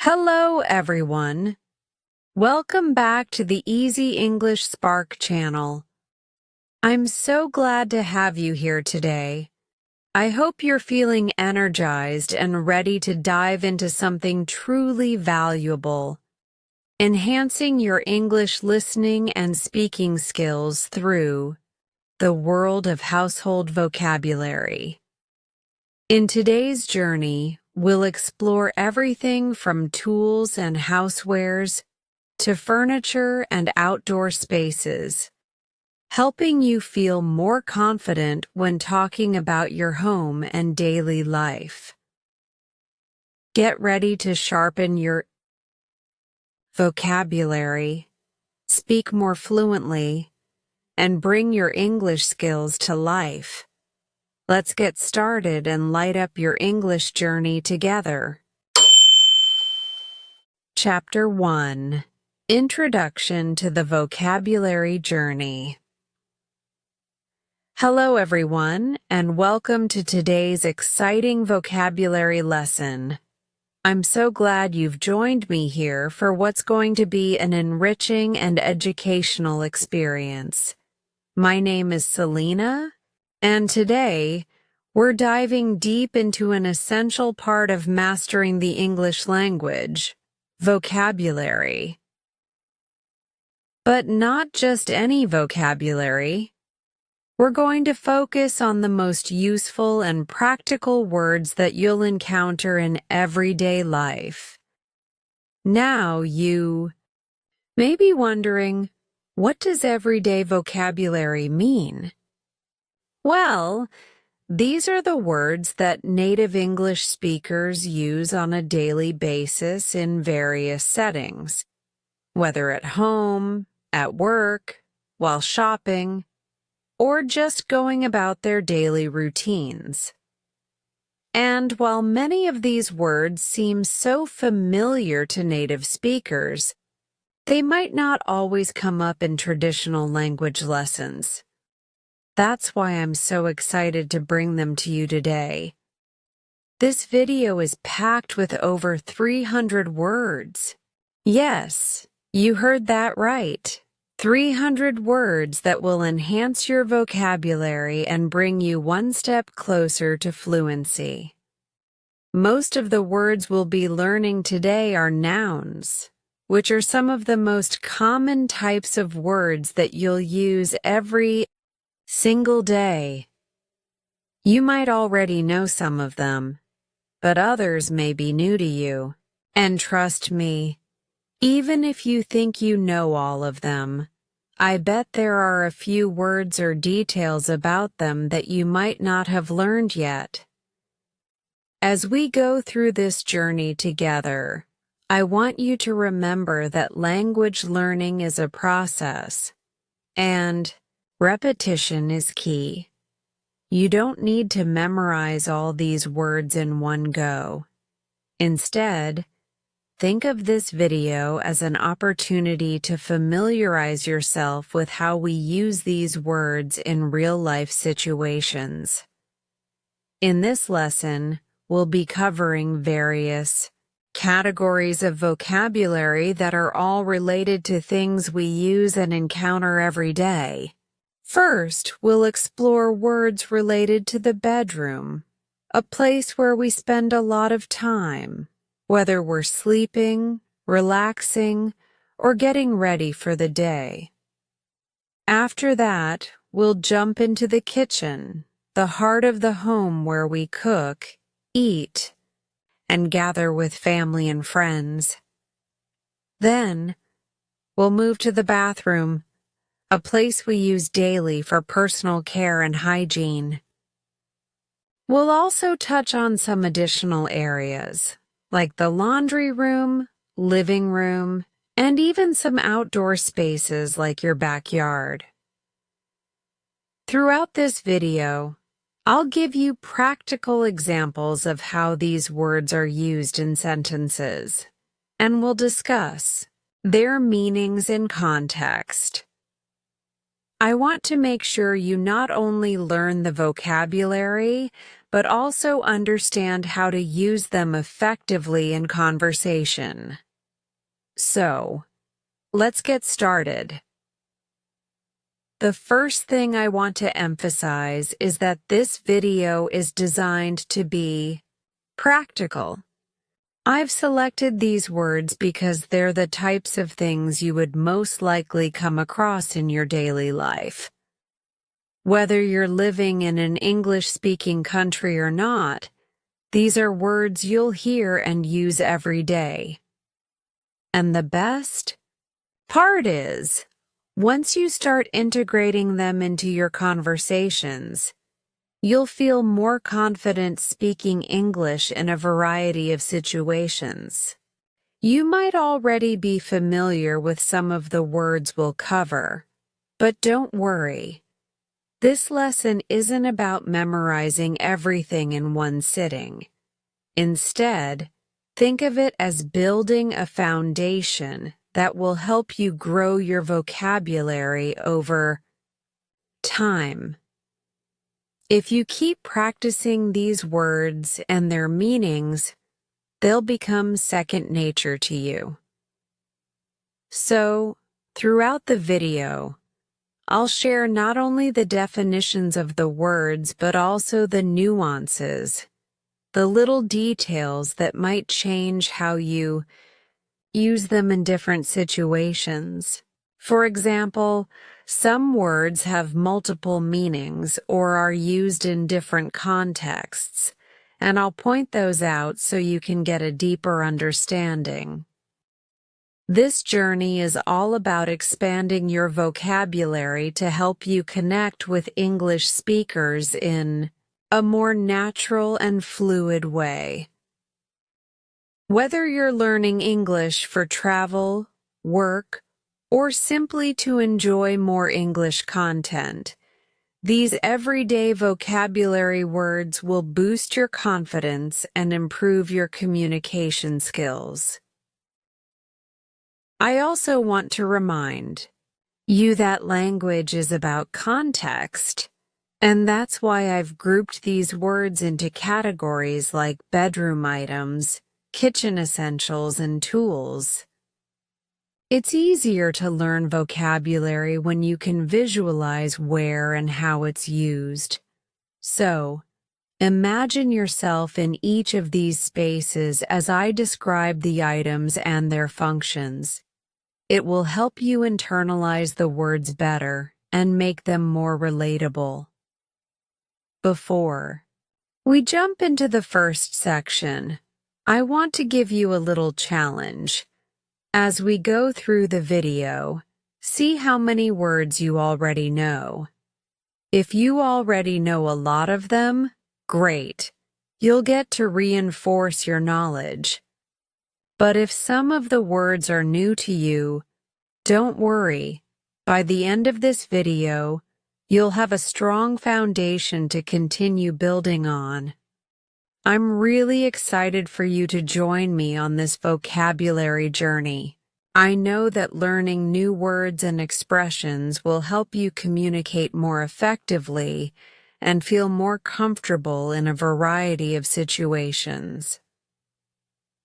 Hello, everyone. Welcome back to the Easy English Spark channel. I'm so glad to have you here today. I hope you're feeling energized and ready to dive into something truly valuable, enhancing your English listening and speaking skills through the world of household vocabulary. In today's journey, we'll explore everything from tools and housewares to furniture and outdoor spaces, helping you feel more confident when talking about your home and daily life. Get ready to sharpen your vocabulary, speak more fluently, and bring your English skills to life. Let's get started and light up your English journey together. Chapter 1: Introduction to the Vocabulary Journey. Hello everyone, and welcome to today's exciting vocabulary lesson. I'm so glad you've joined me here for what's going to be an enriching and educational experience. My name is Selina, and today, we're diving deep into an essential part of mastering the English language: vocabulary. But not just any vocabulary. We're going to focus on the most useful and practical words that you'll encounter in everyday life. Now you may be wondering, what does everyday vocabulary mean? Well, these are the words that native English speakers use on a daily basis in various settings, whether at home, at work, while shopping, or just going about their daily routines. And while many of these words seem so familiar to native speakers, they might not always come up in traditional language lessons. That's why I'm so excited to bring them to you today. This video is packed with over 300 words. Yes, you heard that right. 300 words that will enhance your vocabulary and bring you one step closer to fluency. Most of the words we'll be learning today are nouns, which are some of the most common types of words that you'll use every single day. You might already know some of them, but others may be new to you. And trust me, even if you think you know all of them, I bet there are a few words or details about them that you might not have learned yet. As we go through this journey together, I want you to remember that language learning is a process, and repetition is key. You don't need to memorize all these words in one go. Instead, think of this video as an opportunity to familiarize yourself with how we use these words in real-life situations. In this lesson, we'll be covering various categories of vocabulary that are all related to things we use and encounter every day. First, we'll explore words related to the bedroom, a place where we spend a lot of time, whether we're sleeping, relaxing, or getting ready for the day. After that, we'll jump into the kitchen, the heart of the home where we cook, eat, and gather with family and friends. Then, we'll move to the bathroom, a place we use daily for personal care and hygiene. We'll also touch on some additional areas, like the laundry room, living room, and even some outdoor spaces like your backyard. Throughout this video, I'll give you practical examples of how these words are used in sentences, and we'll discuss their meanings in context. I want to make sure you not only learn the vocabulary, but also understand how to use them effectively in conversation. So, let's get started. The first thing I want to emphasize is that this video is designed to be practical. I've selected these words because they're the types of things you would most likely come across in your daily life. Whether you're living in an English-speaking country or not, these are words you'll hear and use every day. And the best part is, once you start integrating them into your conversations, you'll feel more confident speaking English in a variety of situations. You might already be familiar with some of the words we'll cover, but don't worry. This lesson isn't about memorizing everything in one sitting. Instead, think of it as building a foundation that will help you grow your vocabulary over time. If you keep practicing these words and their meanings, they'll become second nature to you. So, throughout the video, I'll share not only the definitions of the words but also the nuances, the little details that might change how you use them in different situations. For example, some words have multiple meanings or are used in different contexts, and I'll point those out so you can get a deeper understanding. This journey is all about expanding your vocabulary to help you connect with English speakers in a more natural and fluid way. Whether you're learning English for travel, work, or simply to enjoy more English content, these everyday vocabulary words will boost your confidence and improve your communication skills. I also want to remind you that language is about context, and that's why I've grouped these words into categories like bedroom items, kitchen essentials, and tools. It's easier to learn vocabulary when you can visualize where and how it's used. So, imagine yourself in each of these spaces as I describe the items and their functions. It will help you internalize the words better and make them more relatable. Before we jump into the first section, I want to give you a little challenge. As we go through the video, see how many words you already know. If you already know a lot of them, great. You'll get to reinforce your knowledge. But if some of the words are new to you, don't worry. By the end of this video, you'll have a strong foundation to continue building on. I'm really excited for you to join me on this vocabulary journey. I know that learning new words and expressions will help you communicate more effectively and feel more comfortable in a variety of situations.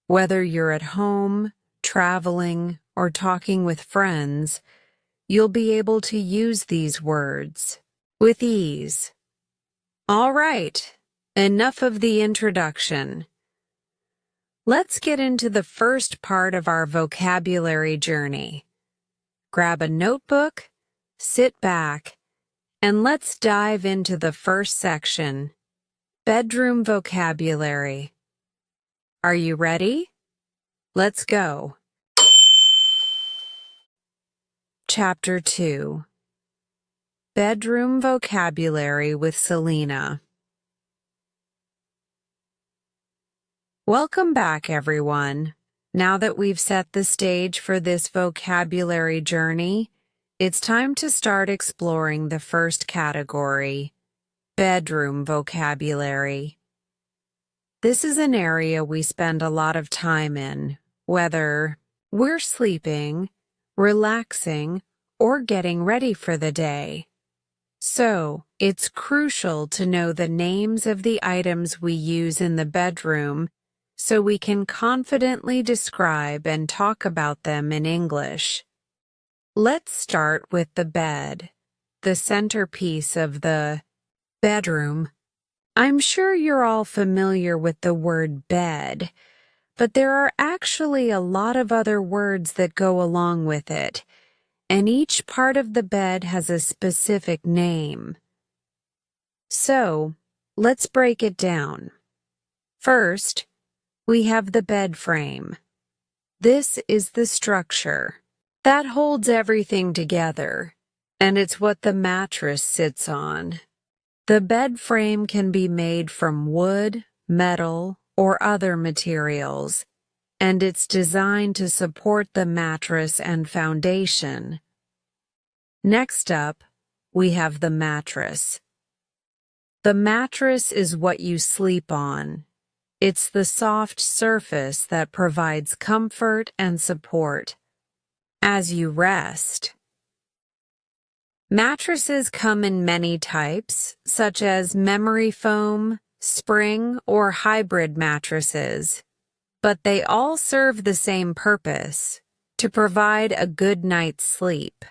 Whether you're at home, traveling, or talking with friends, you'll be able to use these words with ease. All right. Enough of the introduction. Let's get into the first part of our vocabulary journey. Grab a notebook, sit back, and let's dive into the first section, bedroom vocabulary. Are you ready? Let's go. Chapter 2. Bedroom vocabulary with Selina. Welcome back, everyone. Now that we've set the stage for this vocabulary journey, it's time to start exploring the first category, bedroom vocabulary. This is an area we spend a lot of time in, whether we're sleeping, relaxing, or getting ready for the day. So, it's crucial to know the names of the items we use in the bedroom so we can confidently describe and talk about them in English. Let's start with the bed, the centerpiece of the bedroom. I'm sure you're all familiar with the word bed, but there are actually a lot of other words that go along with it, and each part of the bed has a specific name. So, let's break it down. First, we have the bed frame. This is the structure that holds everything together, and it's what the mattress sits on. The bed frame can be made from wood, metal, or other materials, and it's designed to support the mattress and foundation. Next up, we have the mattress. The mattress is what you sleep on. It's the soft surface that provides comfort and support as you rest. Mattresses come in many types, such as memory foam, spring, or hybrid mattresses, but they all serve the same purpose, to provide a good night's sleep.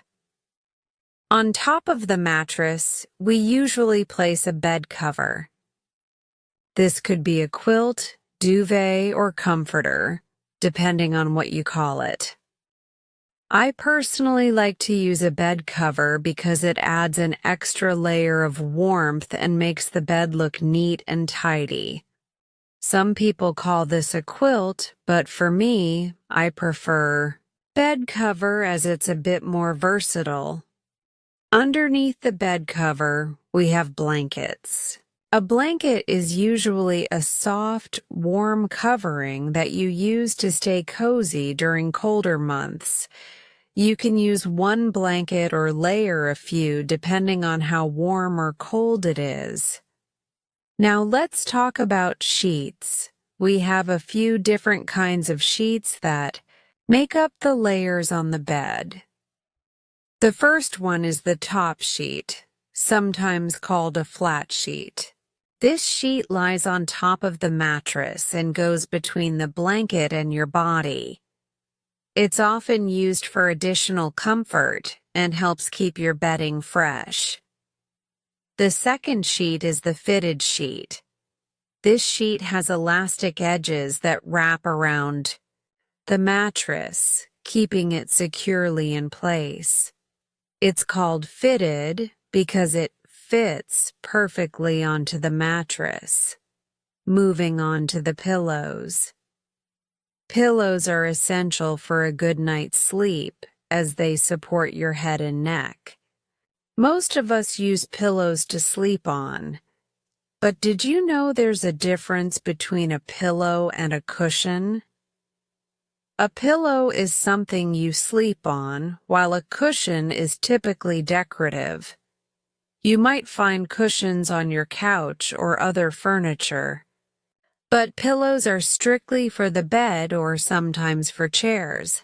On top of the mattress, we usually place a bed cover. This could be a quilt, duvet, or comforter, depending on what you call it. I personally like to use a bed cover because it adds an extra layer of warmth and makes the bed look neat and tidy. Some people call this a quilt, but for me, I prefer bed cover as it's a bit more versatile. Underneath the bed cover, we have blankets. A blanket is usually a soft, warm covering that you use to stay cozy during colder months. You can use one blanket or layer a few depending on how warm or cold it is. Now let's talk about sheets. We have a few different kinds of sheets that make up the layers on the bed. The first one is the top sheet, sometimes called a flat sheet. This sheet lies on top of the mattress and goes between the blanket and your body. It's often used for additional comfort and helps keep your bedding fresh. The second sheet is the fitted sheet. This sheet has elastic edges that wrap around the mattress, keeping it securely in place. It's called fitted because it fits perfectly onto the mattress. Moving on to the pillows. Pillows are essential for a good night's sleep as they support your head and neck. Most of us use pillows to sleep on, but did you know there's a difference between a pillow and a cushion? A pillow is something you sleep on, while a cushion is typically decorative. You might find cushions on your couch or other furniture, but pillows are strictly for the bed or sometimes for chairs.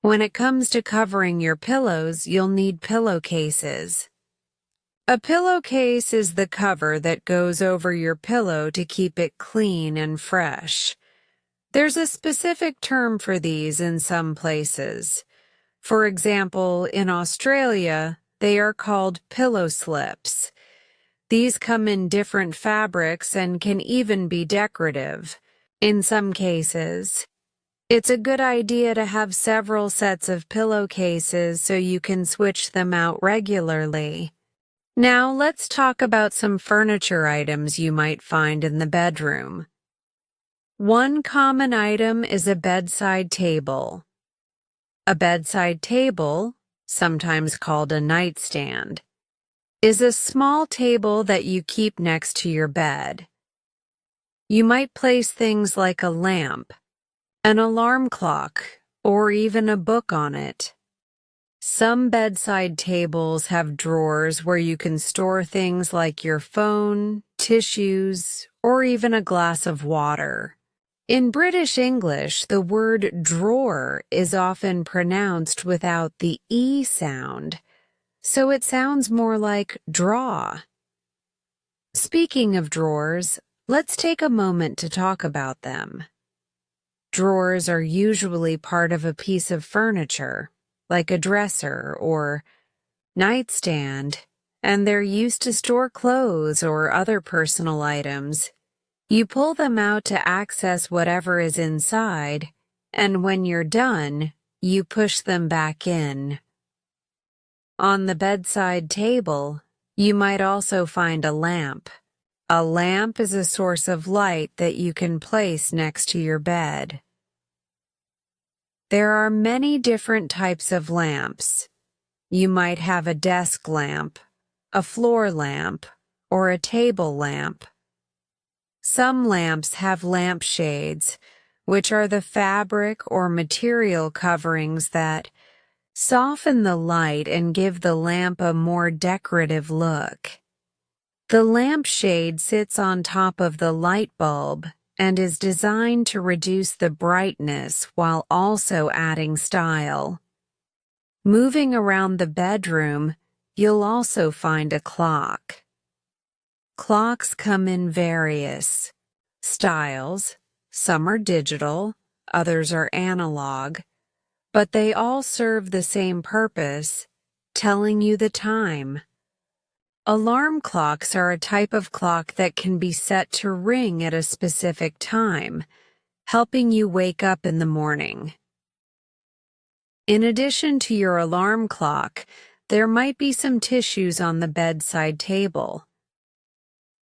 When it comes to covering your pillows, you'll need pillowcases. A pillowcase is the cover that goes over your pillow to keep it clean and fresh. There's a specific term for these in some places. For example, in Australia, they are called pillow slips. These come in different fabrics and can even be decorative. In some cases, it's a good idea to have several sets of pillowcases so you can switch them out regularly. Now let's talk about some furniture items you might find in the bedroom. One common item is a bedside table. A bedside table, sometimes called a nightstand, is a small table that you keep next to your bed. You might place things like a lamp, an alarm clock, or even a book on it. Some bedside tables have drawers where you can store things like your phone, tissues, or even a glass of water. In British English, the word drawer is often pronounced without the E sound, so it sounds more like draw. Speaking of drawers, let's take a moment to talk about them. Drawers are usually part of a piece of furniture, like a dresser or nightstand, and they're used to store clothes or other personal items. You pull them out to access whatever is inside, and when you're done, you push them back in. On the bedside table, you might also find a lamp. A lamp is a source of light that you can place next to your bed. There are many different types of lamps. You might have a desk lamp, a floor lamp, or a table lamp. Some lamps have lampshades, which are the fabric or material coverings that soften the light and give the lamp a more decorative look. The lampshade sits on top of the light bulb and is designed to reduce the brightness while also adding style. Moving around the bedroom, you'll also find a clock. Clocks come in various styles. Some are digital, others are analog, but they all serve the same purpose, telling you the time. Alarm clocks are a type of clock that can be set to ring at a specific time, helping you wake up in the morning. In addition to your alarm clock, there might be some tissues on the bedside table.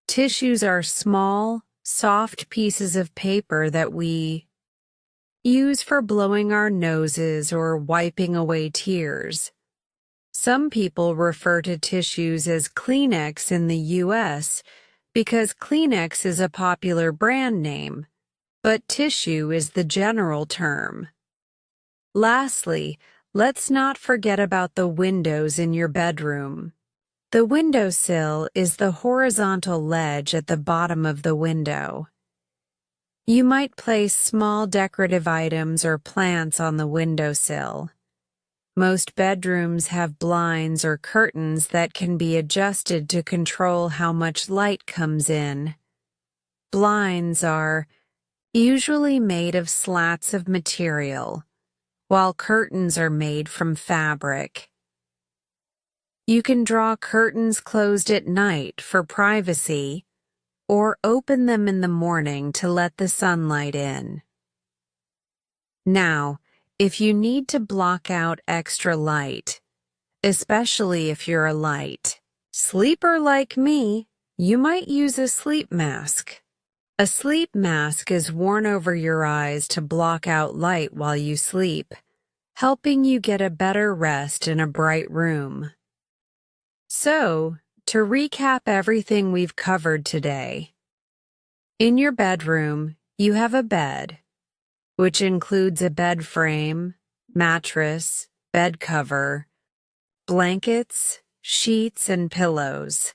Tissues are small, soft pieces of paper that we use for blowing our noses or wiping away tears. Some people refer to tissues as Kleenex in the US because Kleenex is a popular brand name, but tissue is the general term. Lastly, let's not forget about the windows in your bedroom. The windowsill is the horizontal ledge at the bottom of the window. You might place small decorative items or plants on the windowsill. Most bedrooms have blinds or curtains that can be adjusted to control how much light comes in. Blinds are usually made of slats of material, while curtains are made from fabric. You can draw curtains closed at night for privacy, or open them in the morning to let the sunlight in. Now, if you need to block out extra light, especially if you're a light sleeper like me, you might use a sleep mask. A sleep mask is worn over your eyes to block out light while you sleep, helping you get a better rest in a bright room. So, to recap everything we've covered today, in your bedroom, you have a bed, which includes a bed frame, mattress, bed cover, blankets, sheets, and pillows,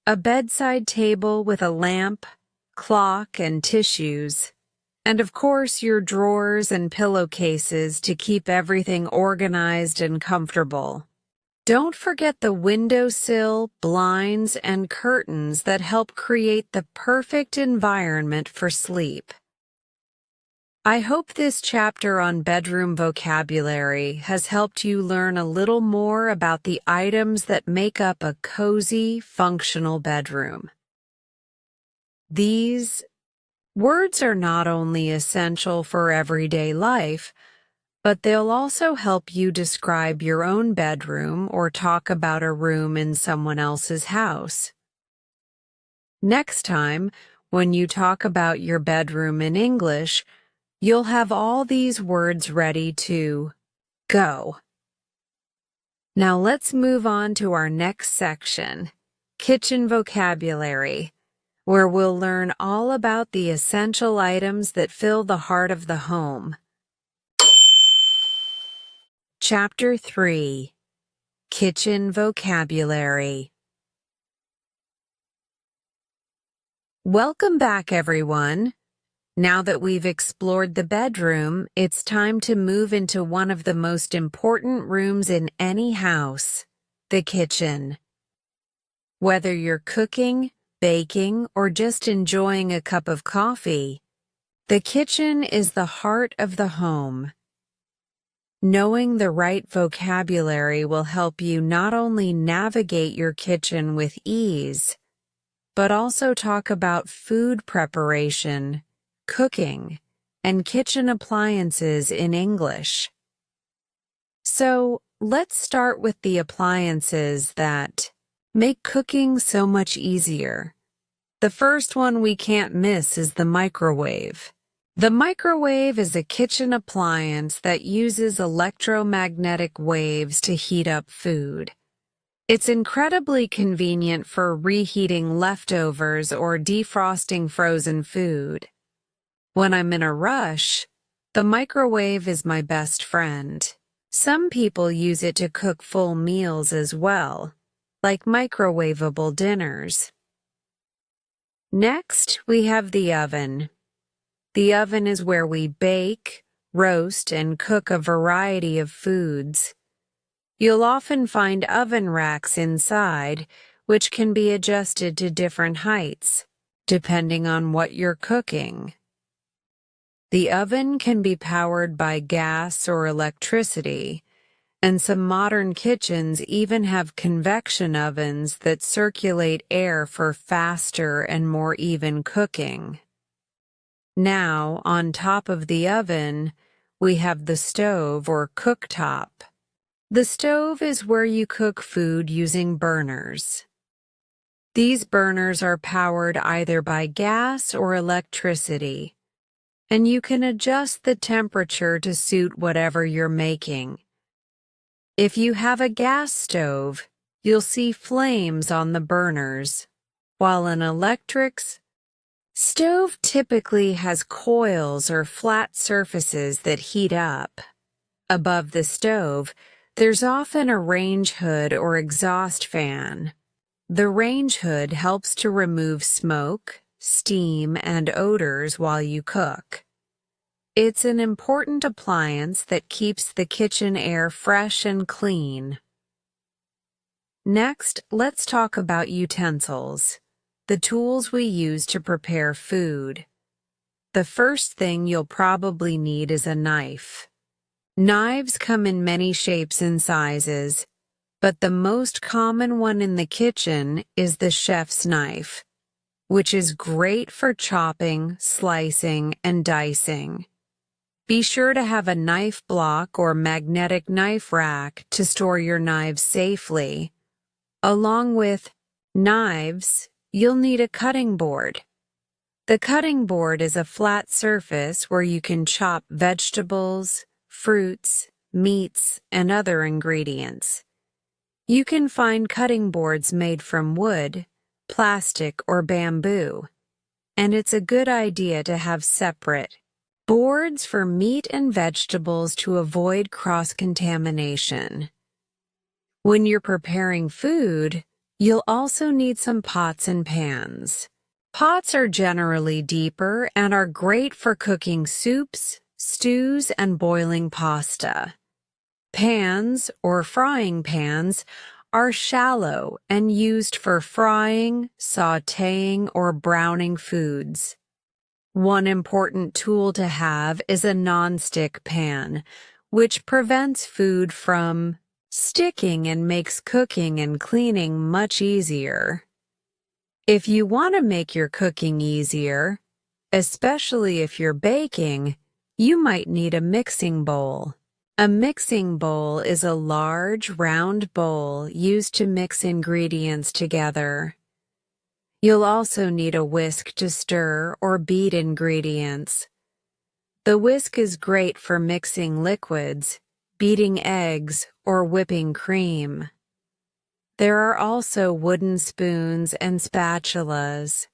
a bedside table with a lamp, clock, and tissues, and of course your drawers and pillowcases to keep everything organized and comfortable. Don't forget the windowsill, blinds, and curtains that help create the perfect environment for sleep. I hope this chapter on bedroom vocabulary has helped you learn a little more about the items that make up a cozy, functional bedroom. These words are not only essential for everyday life, but they'll also help you describe your own bedroom or talk about a room in someone else's house. Next time, when you talk about your bedroom in English, you'll have all these words ready to go. Now let's move on to our next section, kitchen vocabulary, where we'll learn all about the essential items that fill the heart of the home. Chapter 3, Kitchen Vocabulary. Welcome back, everyone. Now that we've explored the bedroom, it's time to move into one of the most important rooms in any house, the kitchen. Whether you're cooking, baking, or just enjoying a cup of coffee, the kitchen is the heart of the home. Knowing the right vocabulary will help you not only navigate your kitchen with ease, but also talk about food preparation, cooking, and kitchen appliances in English. So, let's start with the appliances that make cooking so much easier. The first one we can't miss is the microwave. The microwave is a kitchen appliance that uses electromagnetic waves to heat up food. It's incredibly convenient for reheating leftovers or defrosting frozen food. When I'm in a rush, the microwave is my best friend. Some people use it to cook full meals as well, like microwavable dinners. Next, we have the oven. The oven is where we bake, roast, and cook a variety of foods. You'll often find oven racks inside, which can be adjusted to different heights, depending on what you're cooking. The oven can be powered by gas or electricity, and some modern kitchens even have convection ovens that circulate air for faster and more even cooking. Now, on top of the oven, we have the stove or cooktop. The stove is where you cook food using burners. These burners are powered either by gas or electricity, and you can adjust the temperature to suit whatever you're making. If you have a gas stove, you'll see flames on the burners, while an electric stove typically has coils or flat surfaces that heat up. Above the stove, there's often a range hood or exhaust fan. The range hood helps to remove smoke, steam, and odors while you cook. It's an important appliance that keeps the kitchen air fresh and clean. Next, let's talk about utensils, the tools we use to prepare food. The first thing you'll probably need is a knife. Knives come in many shapes and sizes, but the most common one in the kitchen is the chef's knife, which is great for chopping, slicing, and dicing. Be sure to have a knife block or magnetic knife rack to store your knives safely. Along with knives, you'll need a cutting board. The cutting board is a flat surface where you can chop vegetables, fruits, meats, and other ingredients. You can find cutting boards made from wood, plastic, or bamboo, and it's a good idea to have separate boards for meat and vegetables to avoid cross-contamination. When you're preparing food, you'll also need some pots and pans. Pots are generally deeper and are great for cooking soups, stews, and boiling pasta. Pans, or frying pans, are shallow and used for frying, sautéing, or browning foods. One important tool to have is a nonstick pan, which prevents food from sticking and makes cooking and cleaning much easier. If you want to make your cooking easier, especially if you're baking, you might need a mixing bowl. A mixing bowl is a large, round bowl used to mix ingredients together. You'll also need a whisk to stir or beat ingredients. The whisk is great for mixing liquids, beating eggs, or whipping cream. There are also wooden spoons and spatulas.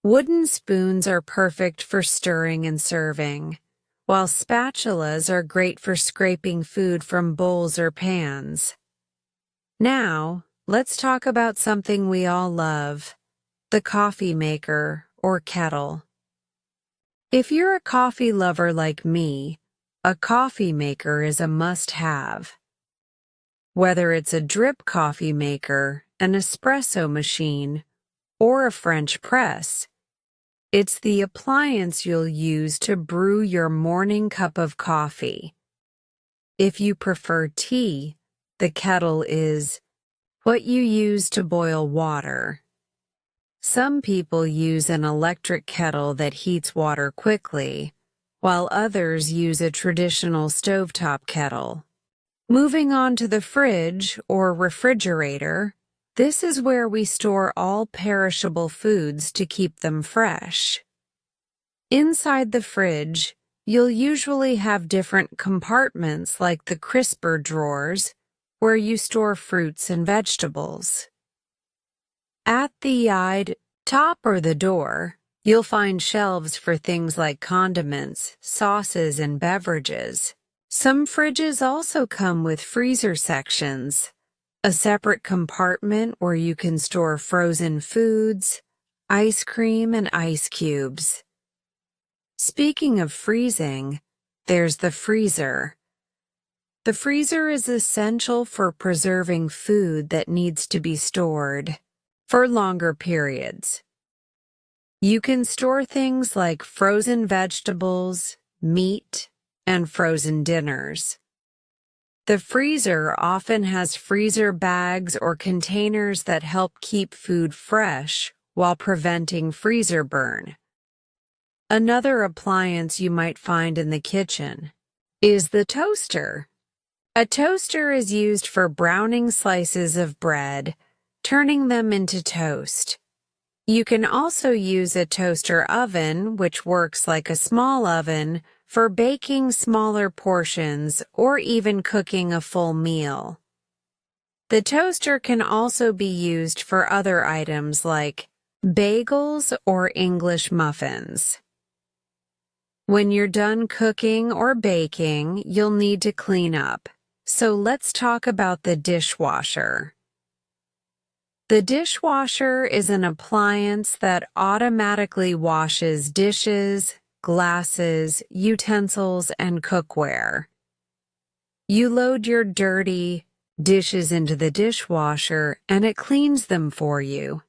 Wooden spoons are perfect for stirring and serving, while spatulas are great for scraping food from bowls or pans. Now, let's talk about something we all love: the coffee maker or kettle. If you're a coffee lover like me, a coffee maker is a must-have. Whether it's a drip coffee maker, an espresso machine, or a French press, it's the appliance you'll use to brew your morning cup of coffee. If you prefer tea, the kettle is what you use to boil water. Some people use an electric kettle that heats water quickly, while others use a traditional stovetop kettle. Moving on to the fridge or refrigerator, this is where we store all perishable foods to keep them fresh. Inside the fridge, you'll usually have different compartments like the crisper drawers, where you store fruits and vegetables. At the top or the door, you'll find shelves for things like condiments, sauces, and beverages. Some fridges also come with freezer sections, a separate compartment where you can store frozen foods, ice cream, and ice cubes. Speaking of freezing, there's the freezer. The freezer is essential for preserving food that needs to be stored for longer periods. You can store things like frozen vegetables, meat, and frozen dinners. The freezer often has freezer bags or containers that help keep food fresh while preventing freezer burn. Another appliance you might find in the kitchen is the toaster. A toaster is used for browning slices of bread, turning them into toast. You can also use a toaster oven, which works like a small oven, for baking smaller portions or even cooking a full meal. The toaster can also be used for other items like bagels or English muffins. When you're done cooking or baking, you'll need to clean up. So let's talk about the dishwasher. The dishwasher is an appliance that automatically washes dishes, glasses, utensils, and cookware. You load your dirty dishes into the dishwasher and it cleans them for you.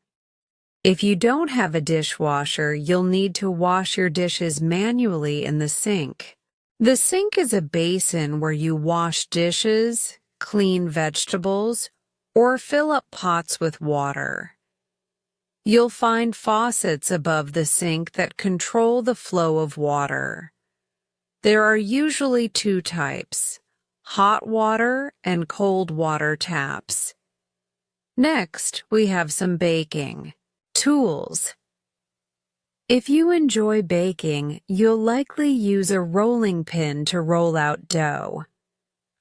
If you don't have a dishwasher, you'll need to wash your dishes manually in the sink. The sink is a basin where you wash dishes, clean vegetables, or fill up pots with water. You'll find faucets above the sink that control the flow of water. There are usually two types, hot water and cold water taps. Next, we have some baking tools. If you enjoy baking, you'll likely use a rolling pin to roll out dough.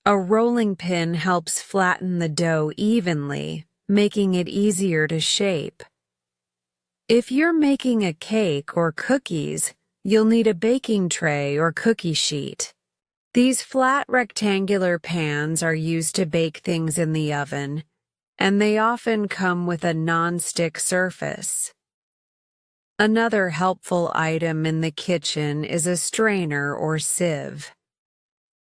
A rolling pin helps flatten the dough evenly, making it easier to shape. If you're making a cake or cookies, you'll need a baking tray or cookie sheet. These flat rectangular pans are used to bake things in the oven, and they often come with a non-stick surface. Another helpful item in the kitchen is a strainer or sieve.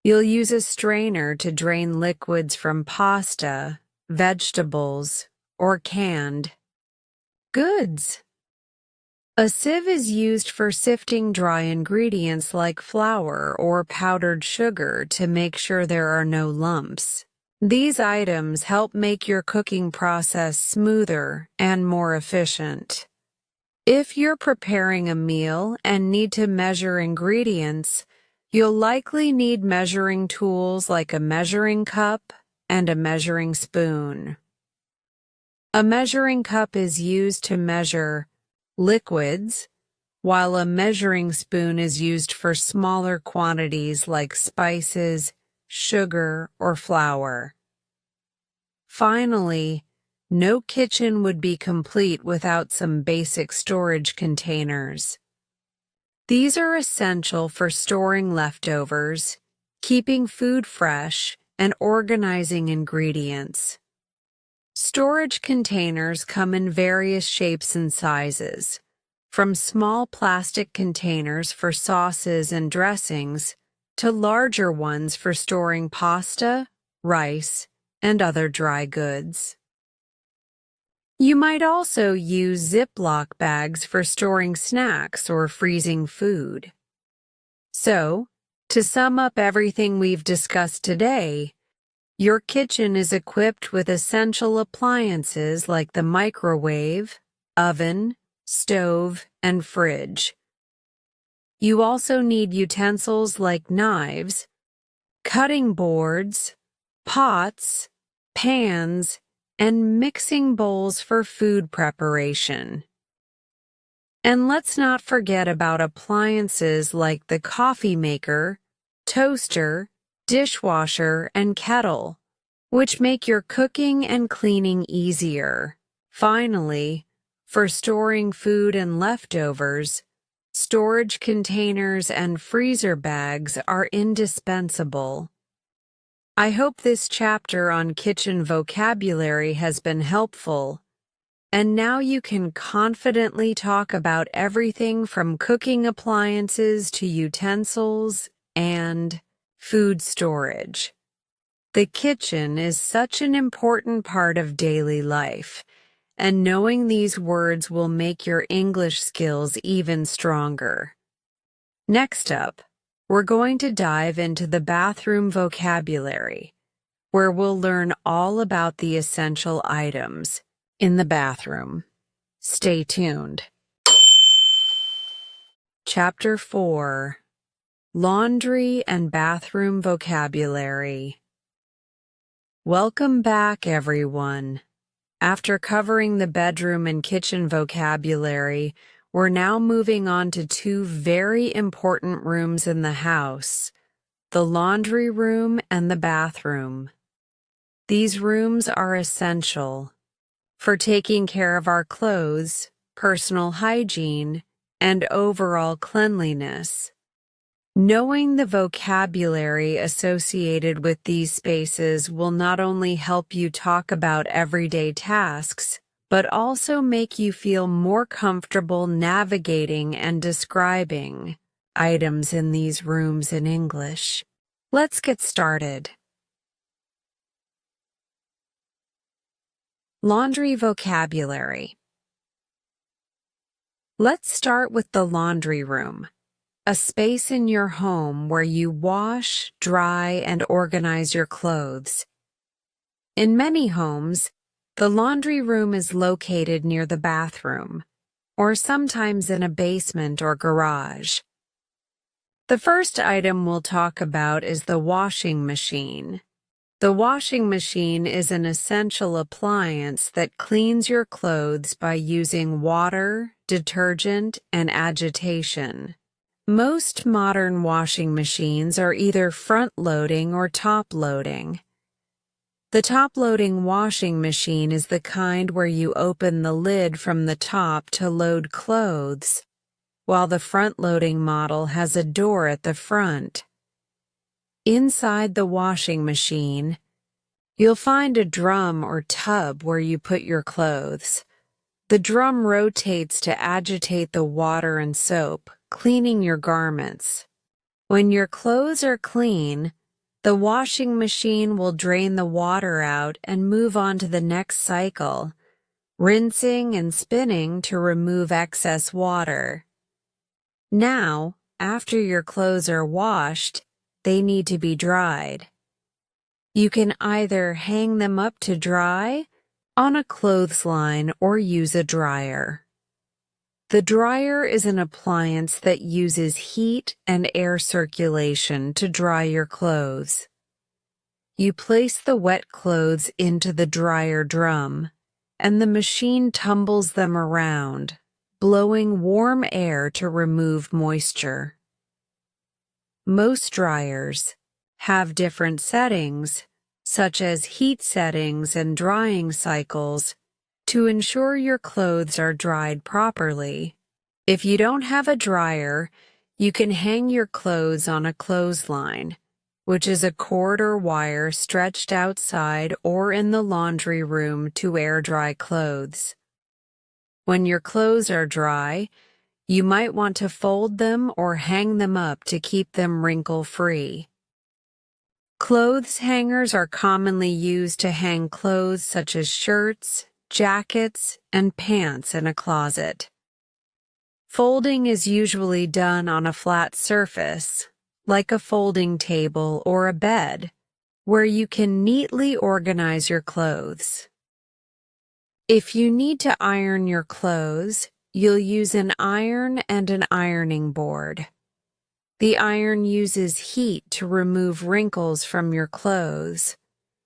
You'll use a strainer to drain liquids from pasta, vegetables, or canned goods. A sieve is used for sifting dry ingredients like flour or powdered sugar to make sure there are no lumps. These items help make your cooking process smoother and more efficient. If you're preparing a meal and need to measure ingredients, you'll likely need measuring tools like a measuring cup and a measuring spoon. A measuring cup is used to measure liquids, while a measuring spoon is used for smaller quantities like spices, sugar, or flour. Finally, no kitchen would be complete without some basic storage containers. These are essential for storing leftovers, keeping food fresh, and organizing ingredients. Storage containers come in various shapes and sizes, from small plastic containers for sauces and dressings to larger ones for storing pasta, rice, and other dry goods. You might also use Ziploc bags for storing snacks or freezing food. So, to sum up everything we've discussed today, your kitchen is equipped with essential appliances like the microwave, oven, stove, and fridge. You also need utensils like knives, cutting boards, pots, pans, and mixing bowls for food preparation. And let's not forget about appliances like the coffee maker, toaster, dishwasher, and kettle, which make your cooking and cleaning easier. Finally, for storing food and leftovers, storage containers and freezer bags are indispensable. I hope this chapter on kitchen vocabulary has been helpful, and now you can confidently talk about everything from cooking appliances to utensils and food storage. The kitchen is such an important part of daily life, and knowing these words will make your English skills even stronger. Next up, we're going to dive into the bathroom vocabulary, where we'll learn all about the essential items in the bathroom. Stay tuned. Chapter 4: Laundry and Bathroom Vocabulary. Welcome back, everyone. After covering the bedroom and kitchen vocabulary, we're now moving on to two very important rooms in the house: the laundry room and the bathroom. These rooms are essential for taking care of our clothes, personal hygiene, and overall cleanliness. Knowing the vocabulary associated with these spaces will not only help you talk about everyday tasks, but also make you feel more comfortable navigating and describing items in these rooms in English. Let's get started. Laundry vocabulary. Let's start with the laundry room, a space in your home where you wash, dry, and organize your clothes. In many homes, the laundry room is located near the bathroom, or sometimes in a basement or garage. The first item we'll talk about is the washing machine. The washing machine is an essential appliance that cleans your clothes by using water, detergent, and agitation. Most modern washing machines are either front-loading or top-loading. The top-loading washing machine is the kind where you open the lid from the top to load clothes, while the front-loading model has a door at the front. Inside the washing machine, you'll find a drum or tub where you put your clothes. The drum rotates to agitate the water and soap, cleaning your garments. When your clothes are clean, the washing machine will drain the water out and move on to the next cycle, rinsing and spinning to remove excess water. Now, after your clothes are washed, they need to be dried. You can either hang them up to dry on a clothesline or use a dryer. The dryer is an appliance that uses heat and air circulation to dry your clothes. You place the wet clothes into the dryer drum, and the machine tumbles them around, blowing warm air to remove moisture. Most dryers have different settings, such as heat settings and drying cycles, to ensure your clothes are dried properly. If you don't have a dryer, you can hang your clothes on a clothesline, which is a cord or wire stretched outside or in the laundry room to air dry clothes. When your clothes are dry, you might want to fold them or hang them up to keep them wrinkle-free. Clothes hangers are commonly used to hang clothes such as shirts, jackets, and pants in a closet. Folding is usually done on a flat surface, like a folding table or a bed, where you can neatly organize your clothes. If you need to iron your clothes, you'll use an iron and an ironing board. The iron uses heat to remove wrinkles from your clothes,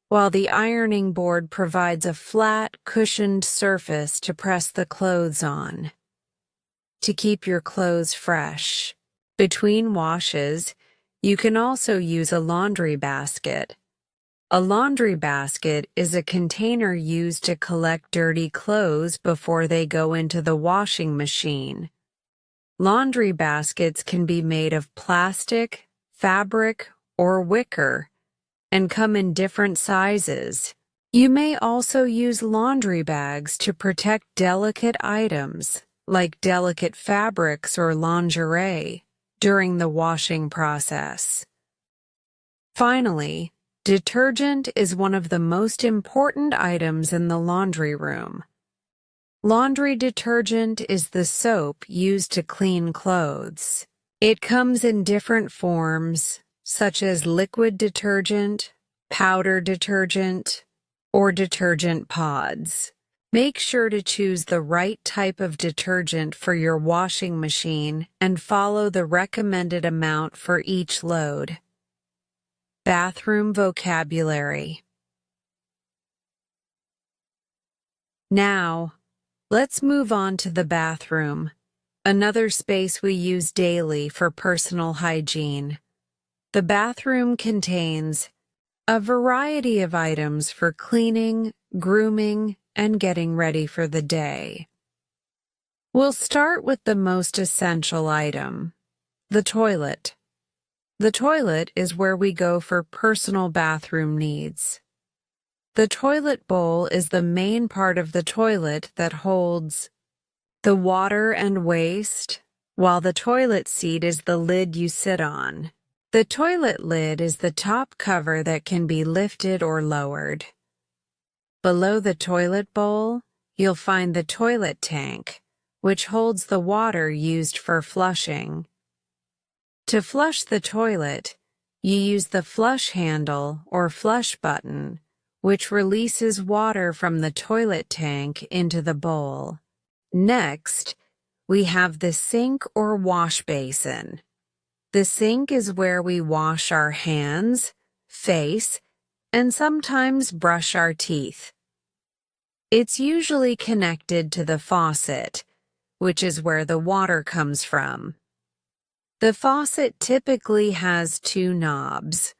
while the ironing board provides a flat, cushioned surface to press the clothes on. To keep your clothes fresh. Between washes, you can also use a laundry basket. A laundry basket is a container used to collect dirty clothes before they go into the washing machine. Laundry baskets can be made of plastic, fabric, or wicker, and come in different sizes. You may also use laundry bags to protect delicate items, like delicate fabrics or lingerie, during the washing process. Finally, detergent is one of the most important items in the laundry room. Laundry detergent is the soap used to clean clothes. It comes in different forms, such as liquid detergent, powder detergent, or detergent pods. Make sure to choose the right type of detergent for your washing machine and follow the recommended amount for each load. Bathroom vocabulary. Now, let's move on to the bathroom, another space we use daily for personal hygiene. The bathroom contains a variety of items for cleaning, grooming, and getting ready for the day. We'll start with the most essential item, the toilet. The toilet is where we go for personal bathroom needs. The toilet bowl is the main part of the toilet that holds the water and waste, while the toilet seat is the lid you sit on. The toilet lid is the top cover that can be lifted or lowered. Below the toilet bowl, you'll find the toilet tank, which holds the water used for flushing. To flush the toilet, you use the flush handle or flush button, which releases water from the toilet tank into the bowl. Next, we have the sink or wash basin. The sink is where we wash our hands, face, and sometimes brush our teeth. It's usually connected to the faucet, which is where the water comes from. The faucet typically has two knobs,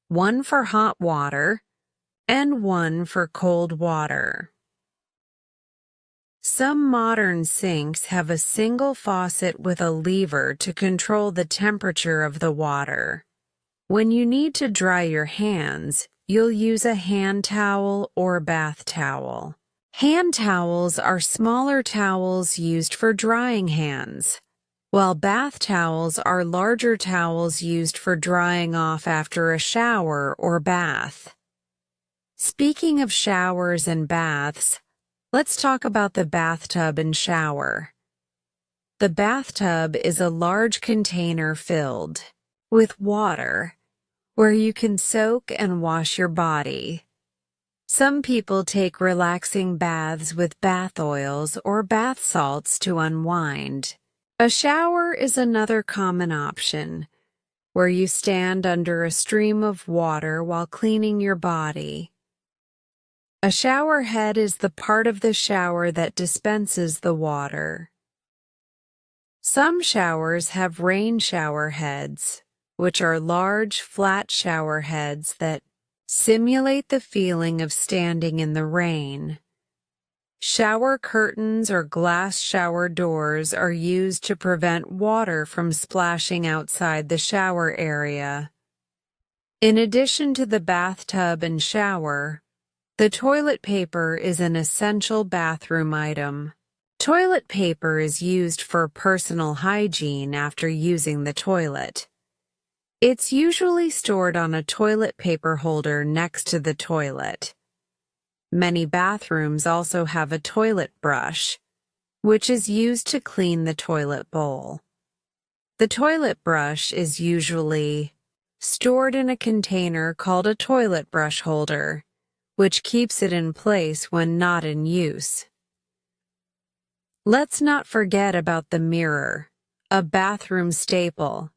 one for hot water and one for cold water. Some modern sinks have a single faucet with a lever to control the temperature of the water. When you need to dry your hands, you'll use a hand towel or bath towel. Hand towels are smaller towels used for drying hands, while bath towels are larger towels used for drying off after a shower or bath. Speaking of showers and baths, let's talk about the bathtub and shower. The bathtub is a large container filled with water where you can soak and wash your body. Some people take relaxing baths with bath oils or bath salts to unwind. A shower is another common option, where you stand under a stream of water while cleaning your body. A shower head is the part of the shower that dispenses the water. Some showers have rain shower heads, which are large, flat shower heads that simulate the feeling of standing in the rain. Shower curtains or glass shower doors are used to prevent water from splashing outside the shower area. In addition to the bathtub and shower, the toilet paper is an essential bathroom item. Toilet paper is used for personal hygiene after using the toilet. It's usually stored on a toilet paper holder next to the toilet. Many bathrooms also have a toilet brush, which is used to clean the toilet bowl. The toilet brush is usually stored in a container called a toilet brush holder, which keeps it in place when not in use. Let's not forget about the mirror, a bathroom staple.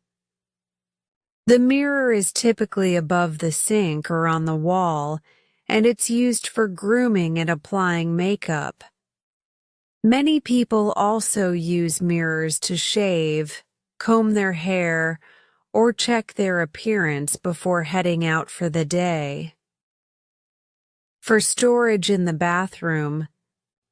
The mirror is typically above the sink or on the wall, and it's used for grooming and applying makeup. Many people also use mirrors to shave, comb their hair, or check their appearance before heading out for the day. For storage in the bathroom,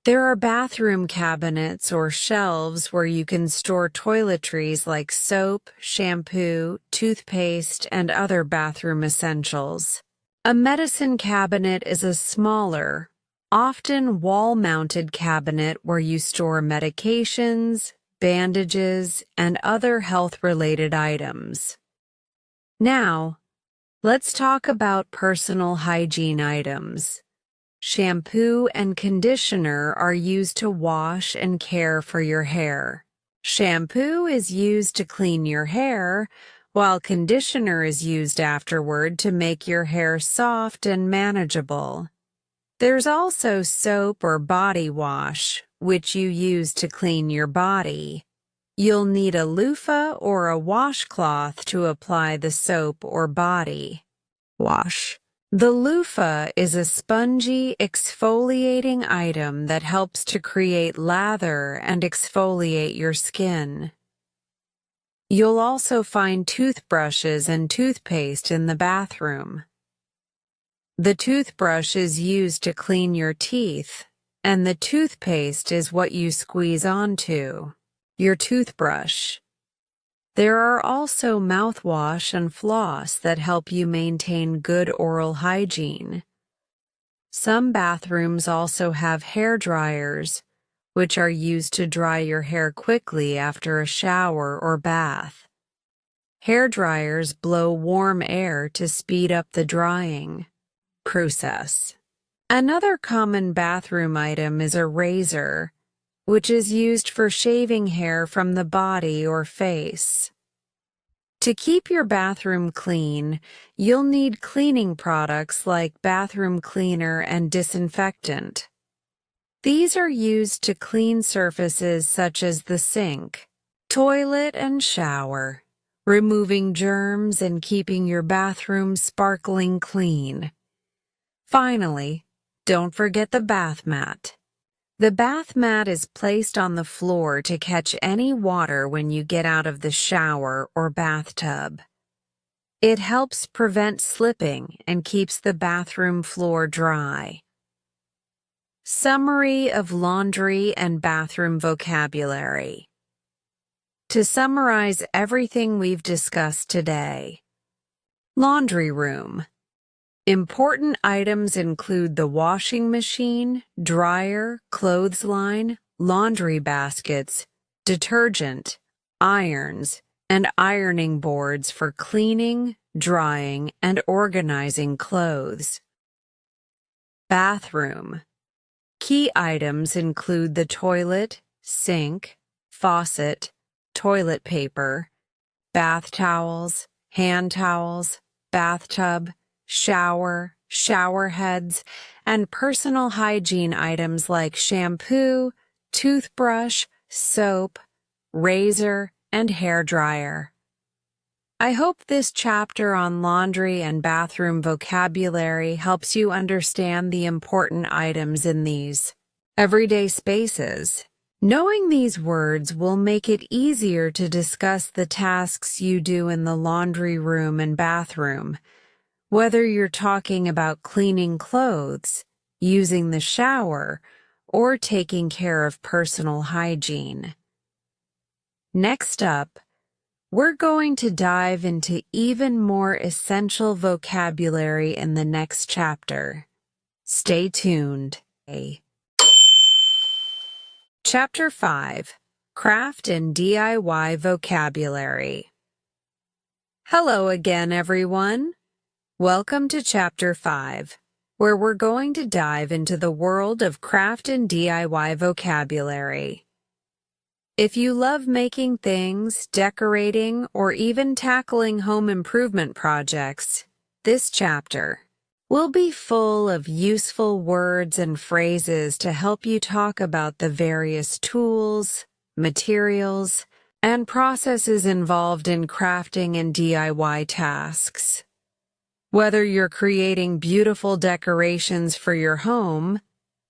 there are bathroom cabinets or shelves where you can store toiletries like soap, shampoo, toothpaste, and other bathroom essentials. A medicine cabinet is a smaller, often wall-mounted cabinet where you store medications, bandages, and other health-related items. Now, let's talk about personal hygiene items. Shampoo and conditioner are used to wash and care for your hair. Shampoo is used to clean your hair, while conditioner is used afterward to make your hair soft and manageable. There's also soap or body wash, which you use to clean your body. You'll need a loofah or a washcloth to apply the soap or body wash. The loofah is a spongy, exfoliating item that helps to create lather and exfoliate your skin. You'll also find toothbrushes and toothpaste in the bathroom. The toothbrush is used to clean your teeth, and the toothpaste is what you squeeze onto your toothbrush. There are also mouthwash and floss that help you maintain good oral hygiene. Some bathrooms also have hair dryers, which are used to dry your hair quickly after a shower or bath. Hair dryers blow warm air to speed up the drying process. Another common bathroom item is a razor, which is used for shaving hair from the body or face. To keep your bathroom clean, you'll need cleaning products like bathroom cleaner and disinfectant. These are used to clean surfaces such as the sink, toilet, and shower, removing germs and keeping your bathroom sparkling clean. Finally, don't forget the bath mat. The bath mat is placed on the floor to catch any water when you get out of the shower or bathtub. It helps prevent slipping and keeps the bathroom floor dry. Summary of laundry and bathroom vocabulary. To summarize everything we've discussed today: laundry room. Important items include the washing machine, dryer, clothesline, laundry baskets, detergent, irons, and ironing boards for cleaning, drying, and organizing clothes. Bathroom. Key items include the toilet, sink, faucet, toilet paper, bath towels, hand towels, bathtub, shower, shower heads, and personal hygiene items like shampoo, toothbrush, soap, razor, and hair dryer. I hope this chapter on laundry and bathroom vocabulary helps you understand the important items in these everyday spaces. Knowing these words will make it easier to discuss the tasks you do in the laundry room and bathroom, whether you're talking about cleaning clothes, using the shower, or taking care of personal hygiene. Next up, we're going to dive into even more essential vocabulary in the next chapter. Stay tuned. Chapter 5: Craft and DIY Vocabulary. Hello again, everyone. Welcome to Chapter 5, where we're going to dive into the world of craft and DIY vocabulary. If you love making things, decorating, or even tackling home improvement projects, this chapter will be full of useful words and phrases to help you talk about the various tools, materials, and processes involved in crafting and DIY tasks. Whether you're creating beautiful decorations for your home,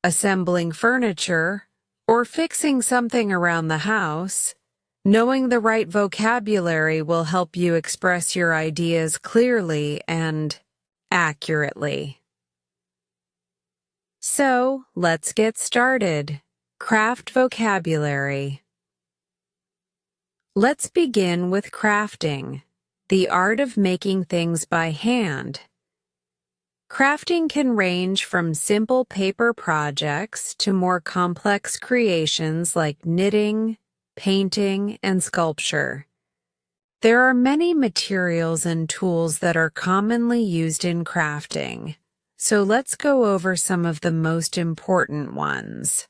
assembling furniture, or fixing something around the house, knowing the right vocabulary will help you express your ideas clearly and accurately. So, let's get started. Craft vocabulary. Let's begin with crafting, the art of making things by hand. Crafting can range from simple paper projects to more complex creations like knitting, painting, and sculpture. There are many materials and tools that are commonly used in crafting, so let's go over some of the most important ones.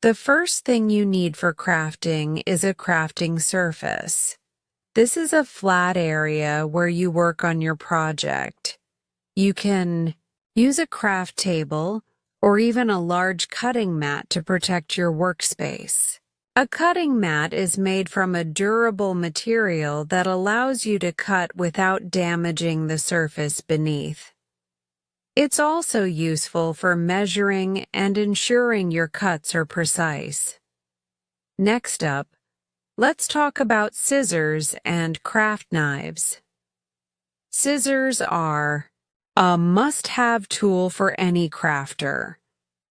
The first thing you need for crafting is a crafting surface. This is a flat area where you work on your project. You can use a craft table or even a large cutting mat to protect your workspace. A cutting mat is made from a durable material that allows you to cut without damaging the surface beneath. It's also useful for measuring and ensuring your cuts are precise. Next up, let's talk about scissors and craft knives. Scissors are a must-have tool for any crafter.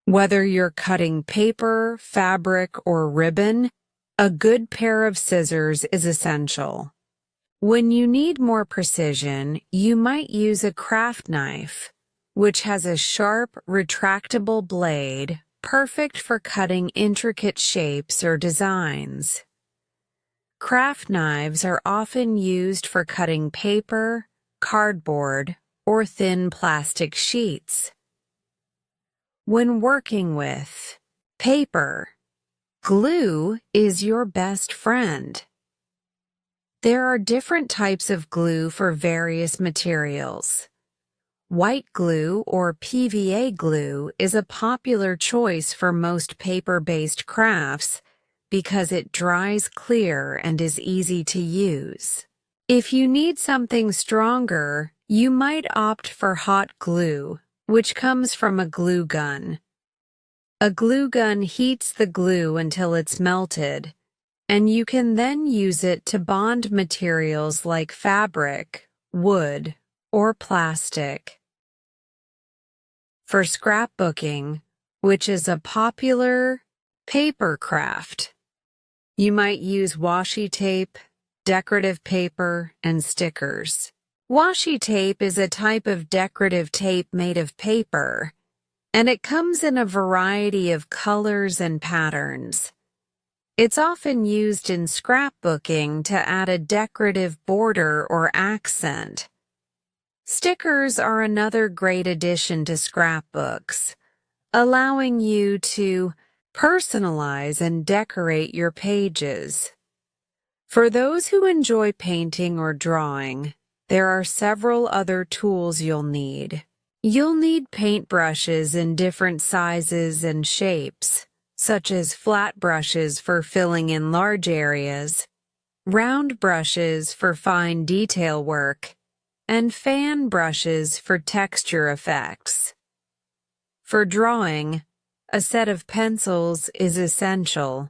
Whether you're cutting paper, fabric, or ribbon, a good pair of scissors is essential. When you need more precision, you might use a craft knife, which has a sharp, retractable blade, perfect for cutting intricate shapes or designs. Craft knives are often used for cutting paper, cardboard, or thin plastic sheets. When working with paper, glue is your best friend. There are different types of glue for various materials. White glue or PVA glue is a popular choice for most paper-based crafts because it dries clear and is easy to use. If you need something stronger, you might opt for hot glue, which comes from a glue gun. A glue gun heats the glue until it's melted, and you can then use it to bond materials like fabric, wood, or plastic. For scrapbooking, which is a popular paper craft, you might use washi tape, decorative paper, and stickers. Washi tape is a type of decorative tape made of paper, and it comes in a variety of colors and patterns. It's often used in scrapbooking to add a decorative border or accent. Stickers are another great addition to scrapbooks, allowing you to personalize and decorate your pages. For those who enjoy painting or drawing, there are several other tools you'll need. You'll need paint brushes in different sizes and shapes, such as flat brushes for filling in large areas, round brushes for fine detail work, and fan brushes for texture effects. For drawing, a set of pencils is essential.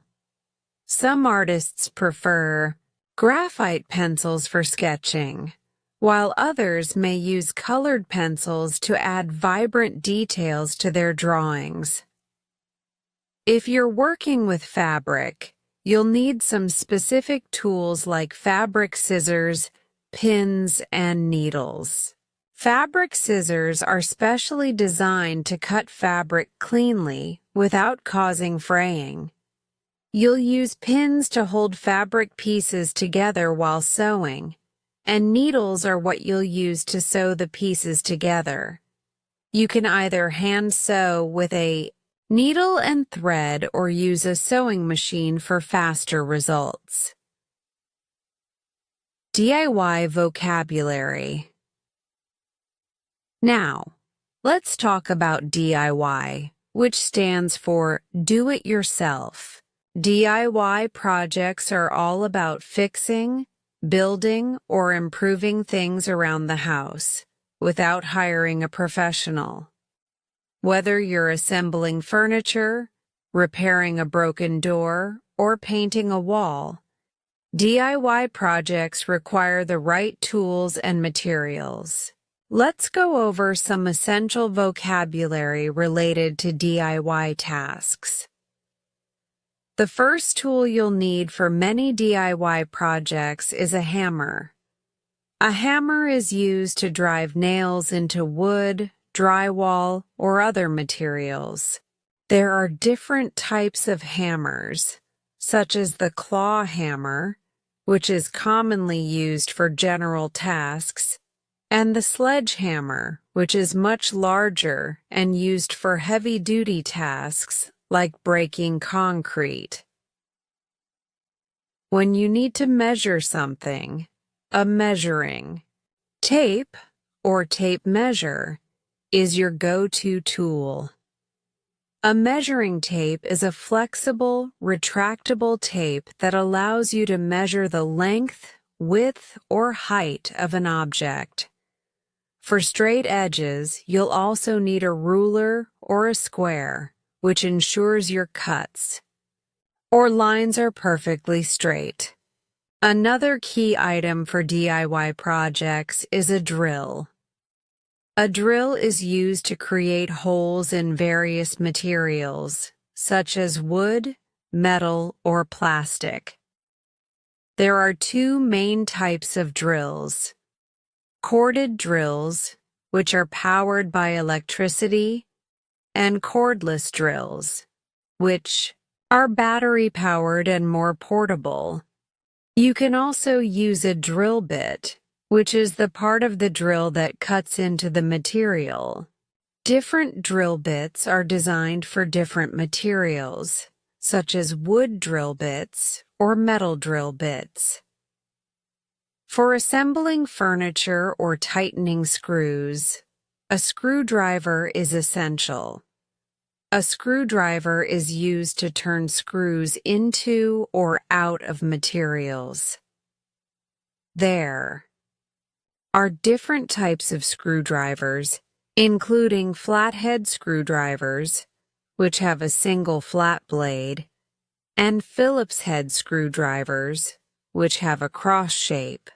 Some artists prefer graphite pencils for sketching, while others may use colored pencils to add vibrant details to their drawings. If you're working with fabric, you'll need some specific tools like fabric scissors, pins, and needles. Fabric scissors are specially designed to cut fabric cleanly without causing fraying. You'll use pins to hold fabric pieces together while sewing, and needles are what you'll use to sew the pieces together. You can either hand sew with a needle and thread or use a sewing machine for faster results. DIY vocabulary. Now, let's talk about DIY, which stands for Do It Yourself. DIY projects are all about fixing, building, or improving things around the house without hiring a professional. Whether you're assembling furniture, repairing a broken door, or painting a wall, DIY projects require the right tools and materials. Let's go over some essential vocabulary related to DIY tasks. The first tool you'll need for many DIY projects is a hammer. A hammer is used to drive nails into wood, drywall, or other materials. There are different types of hammers, such as the claw hammer, which is commonly used for general tasks, and the sledgehammer, which is much larger and used for heavy-duty tasks like breaking concrete. When you need to measure something, a measuring tape or tape measure is your go-to tool. A measuring tape is a flexible, retractable tape that allows you to measure the length, width, or height of an object. For straight edges, you'll also need a ruler or a square, which ensures your cuts or lines are perfectly straight. Another key item for DIY projects is a drill. A drill is used to create holes in various materials, such as wood, metal, or plastic. There are two main types of drills: corded drills, which are powered by electricity, and cordless drills, which are battery-powered and more portable. You can also use a drill bit, which is the part of the drill that cuts into the material. Different drill bits are designed for different materials, such as wood drill bits or metal drill bits. For assembling furniture or tightening screws, a screwdriver is essential. A screwdriver is used to turn screws into or out of materials. There are different types of screwdrivers, including flathead screwdrivers, which have a single flat blade, and Phillips head screwdrivers, which have a cross shape.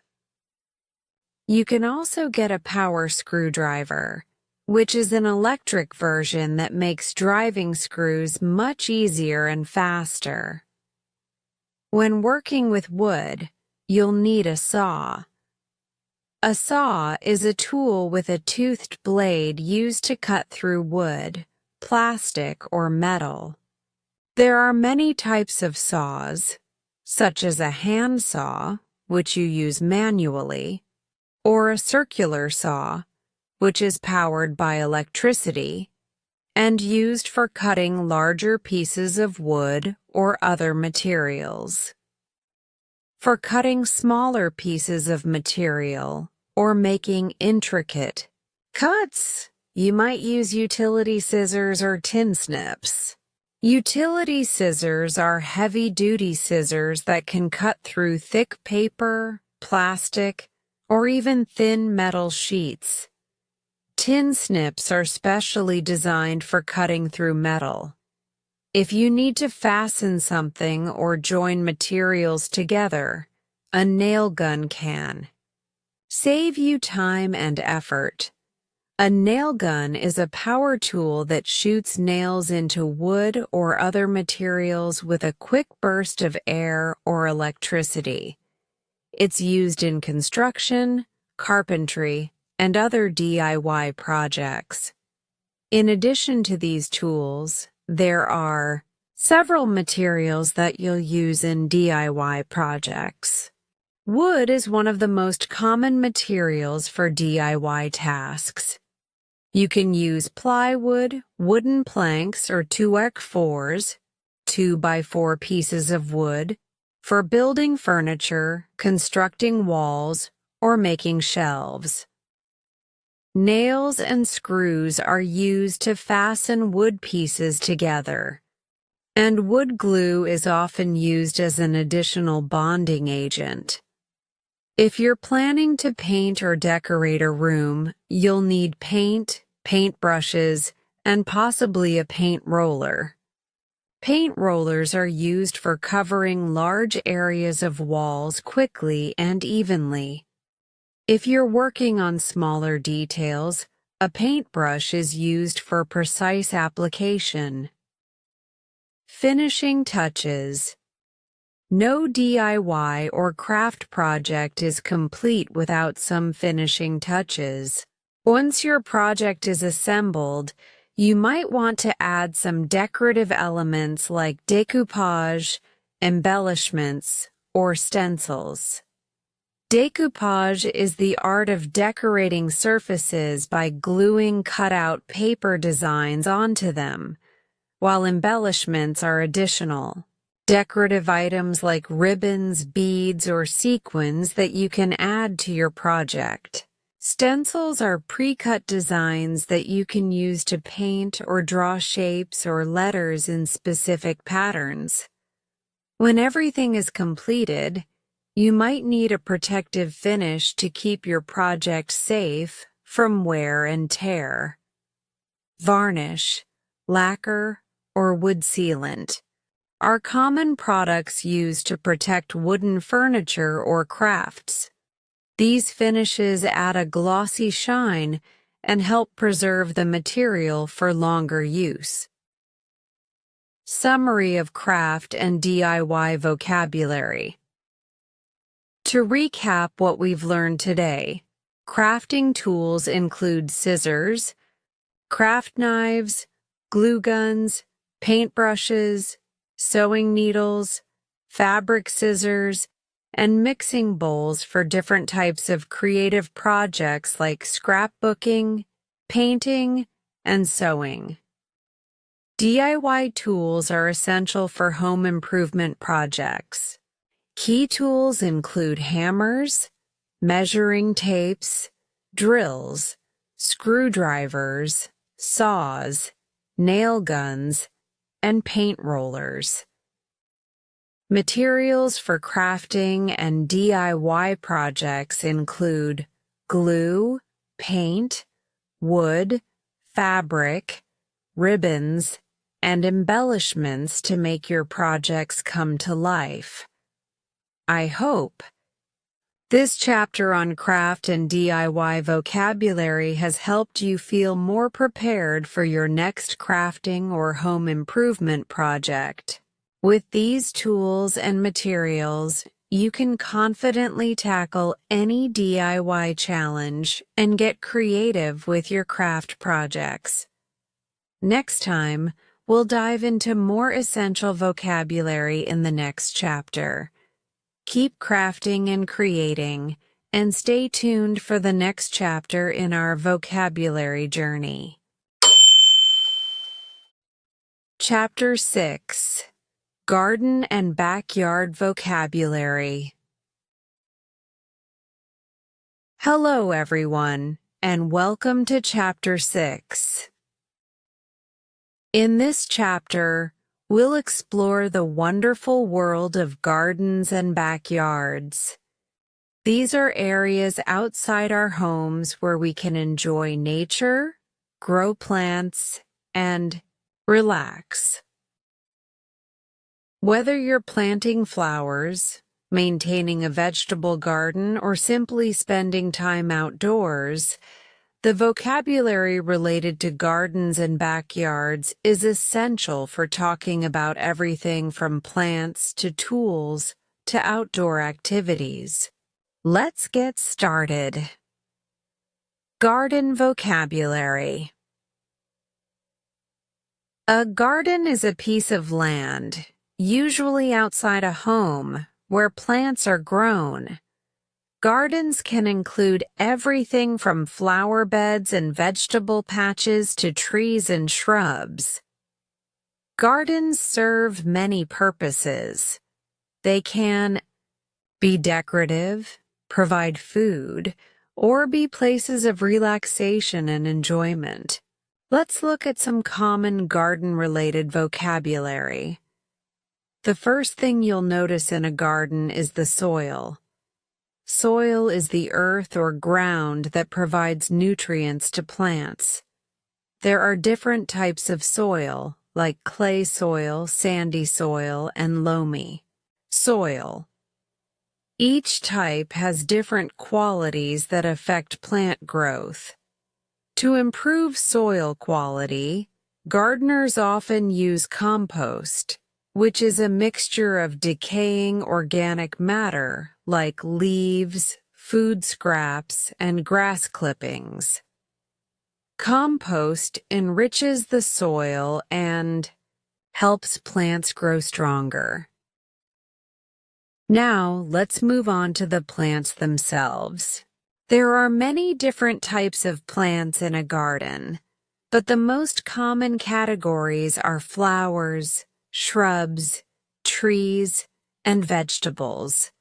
You can also get a power screwdriver, which is an electric version that makes driving screws much easier and faster. When working with wood, you'll need a saw. A saw is a tool with a toothed blade used to cut through wood, plastic, or metal. There are many types of saws, such as a hand saw, which you use manually, or a circular saw, which is powered by electricity and used for cutting larger pieces of wood or other materials. For cutting smaller pieces of material or making intricate cuts, you might use utility scissors or tin snips. Utility scissors are heavy-duty scissors that can cut through thick paper, plastic, or even thin metal sheets. Tin snips are specially designed for cutting through metal. If you need to fasten something or join materials together, a nail gun can save you time and effort. A nail gun is a power tool that shoots nails into wood or other materials with a quick burst of air or electricity. It's used in construction, carpentry, and other DIY projects. In addition to these tools, there are several materials that you'll use in DIY projects. Wood is one of the most common materials for DIY tasks. You can use plywood, wooden planks, or 2x4s, 2x4 pieces of wood, for building furniture, constructing walls, or making shelves. Nails and screws are used to fasten wood pieces together, and wood glue is often used as an additional bonding agent. If you're planning to paint or decorate a room, you'll need paint, paintbrushes, and possibly a paint roller. Paint rollers are used for covering large areas of walls quickly and evenly. If you're working on smaller details, a paintbrush is used for precise application. Finishing touches. No DIY or craft project is complete without some finishing touches. Once your project is assembled, you might want to add some decorative elements like decoupage, embellishments, or stencils. Decoupage is the art of decorating surfaces by gluing cut-out paper designs onto them, while embellishments are additional. Decorative items like ribbons, beads, or sequins that you can add to your project. Stencils are pre-cut designs that you can use to paint or draw shapes or letters in specific patterns. When everything is completed, you might need a protective finish to keep your project safe from wear and tear. Varnish, lacquer, or wood sealant are common products used to protect wooden furniture or crafts. These finishes add a glossy shine and help preserve the material for longer use. Summary of craft and DIY vocabulary. To recap what we've learned today, crafting tools include scissors, craft knives, glue guns, paintbrushes, sewing needles, fabric scissors, and mixing bowls for different types of creative projects like scrapbooking, painting, and sewing. DIY tools are essential for home improvement projects. Key tools include hammers, measuring tapes, drills, screwdrivers, saws, nail guns, and paint rollers. Materials for crafting and DIY projects include glue, paint, wood, fabric, ribbons, and embellishments to make your projects come to life. I hope this chapter on craft and DIY vocabulary has helped you feel more prepared for your next crafting or home improvement project. With these tools and materials, you can confidently tackle any DIY challenge and get creative with your craft projects. Next time, we'll dive into more essential vocabulary in the next chapter. Keep crafting and creating, and stay tuned for the next chapter in our vocabulary journey. Chapter 6. Garden and Backyard Vocabulary. Hello, everyone, and welcome to Chapter 6. In this chapter, we'll explore the wonderful world of gardens and backyards. These are areas outside our homes where we can enjoy nature, grow plants, and relax. Whether you're planting flowers, maintaining a vegetable garden, or simply spending time outdoors, the vocabulary related to gardens and backyards is essential for talking about everything from plants to tools to outdoor activities. Let's get started. Garden vocabulary. A garden is a piece of land, usually outside a home, where plants are grown. Gardens can include everything from flower beds and vegetable patches to trees and shrubs. Gardens serve many purposes. They can be decorative, provide food, or be places of relaxation and enjoyment. Let's look at some common garden-related vocabulary. The first thing you'll notice in a garden is the soil. Soil is the earth or ground that provides nutrients to plants. There are different types of soil, like clay soil, sandy soil, and loamy. Soil. Each type has different qualities that affect plant growth. To improve soil quality, gardeners often use compost, which is a mixture of decaying organic matter like leaves, food scraps, and grass clippings. Compost enriches the soil and helps plants grow stronger. Now, let's move on to the plants themselves. There are many different types of plants in a garden, but the most common categories are flowers, shrubs, trees, and vegetables.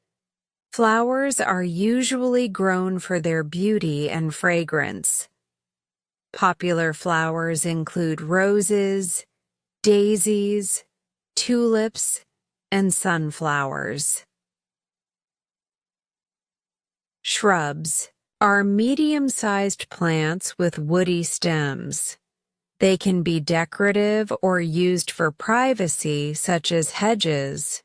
Flowers are usually grown for their beauty and fragrance. Popular flowers include roses, daisies, tulips, and sunflowers. Shrubs are medium-sized plants with woody stems. They can be decorative or used for privacy, such as hedges.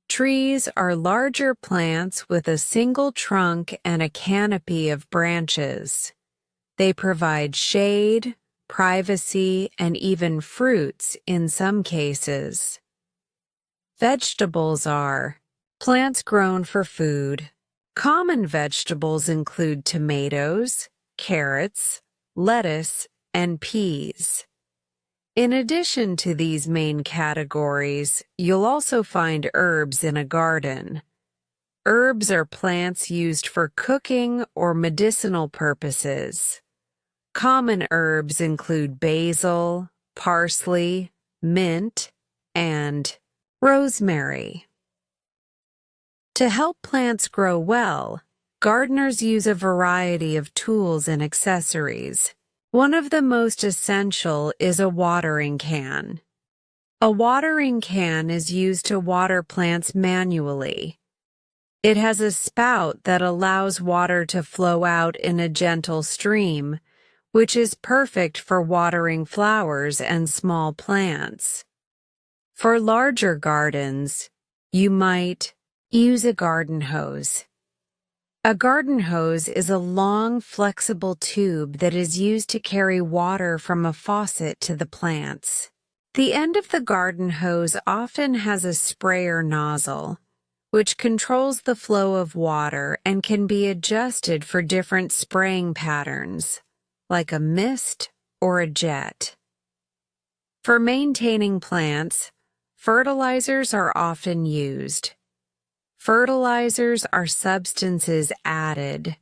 Trees are larger plants with a single trunk and a canopy of branches. They provide shade, privacy, and even fruits in some cases. Vegetables are plants grown for food. Common vegetables include tomatoes, carrots, lettuce, and peas. In addition to these main categories, you'll also find herbs in a garden. Herbs are plants used for cooking or medicinal purposes. Common herbs include basil, parsley, mint, and rosemary. To help plants grow well, gardeners use a variety of tools and accessories. One of the most essential is a watering can. A watering can is used to water plants manually. It has a spout that allows water to flow out in a gentle stream, which is perfect for watering flowers and small plants. For larger gardens, you might use a garden hose. A garden hose is a long, flexible tube that is used to carry water from a faucet to the plants. The end of the garden hose often has a sprayer nozzle, which controls the flow of water and can be adjusted for different spraying patterns, like a mist or a jet. For maintaining plants, fertilizers are often used. Fertilizers are substances added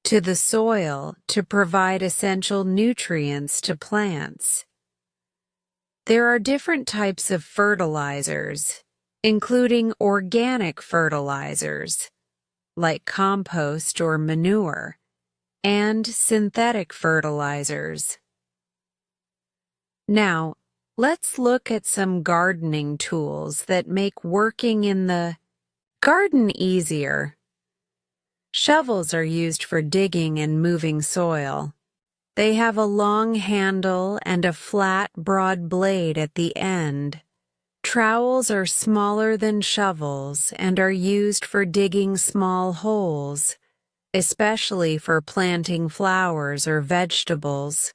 to the soil to provide essential nutrients to plants. There are different types of fertilizers, including organic fertilizers, like compost or manure, and synthetic fertilizers. Now, let's look at some gardening tools that make working in the garden easier. Shovels are used for digging and moving soil. They have a long handle and a flat, broad blade at the end. Trowels are smaller than shovels and are used for digging small holes, especially for planting flowers or vegetables.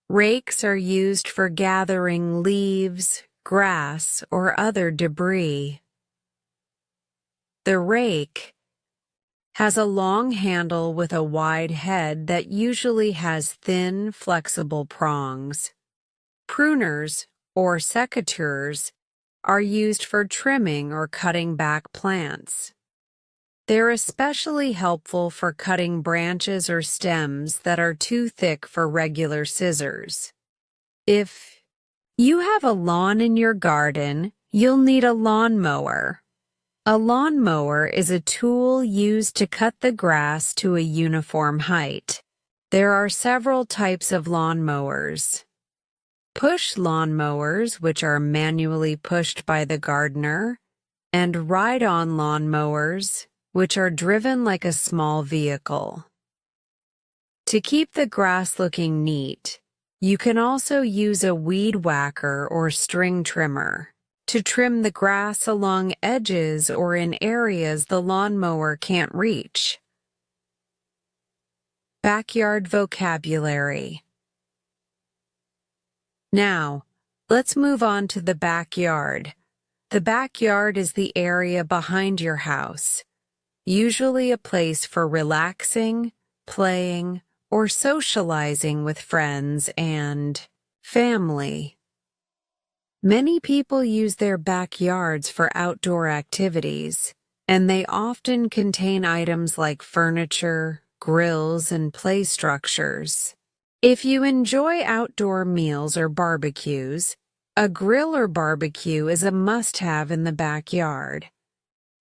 Rakes are used for gathering leaves, grass, or other debris. The rake has a long handle with a wide head that usually has thin, flexible prongs. Pruners, or secateurs, are used for trimming or cutting back plants. They're especially helpful for cutting branches or stems that are too thick for regular scissors. If you have a lawn in your garden, you'll need a lawnmower. A lawnmower is a tool used to cut the grass to a uniform height. There are several types of lawnmowers. Push lawnmowers, which are manually pushed by the gardener, and ride-on lawnmowers, which are driven like a small vehicle. To keep the grass looking neat, you can also use a weed whacker or string trimmer to trim the grass along edges or in areas the lawnmower can't reach. Backyard vocabulary. Now, let's move on to the backyard. The backyard is the area behind your house, usually a place for relaxing, playing, or socializing with friends and family. Many people use their backyards for outdoor activities, and they often contain items like furniture, grills, and play structures. If you enjoy outdoor meals or barbecues, a grill or barbecue is a must-have in the backyard.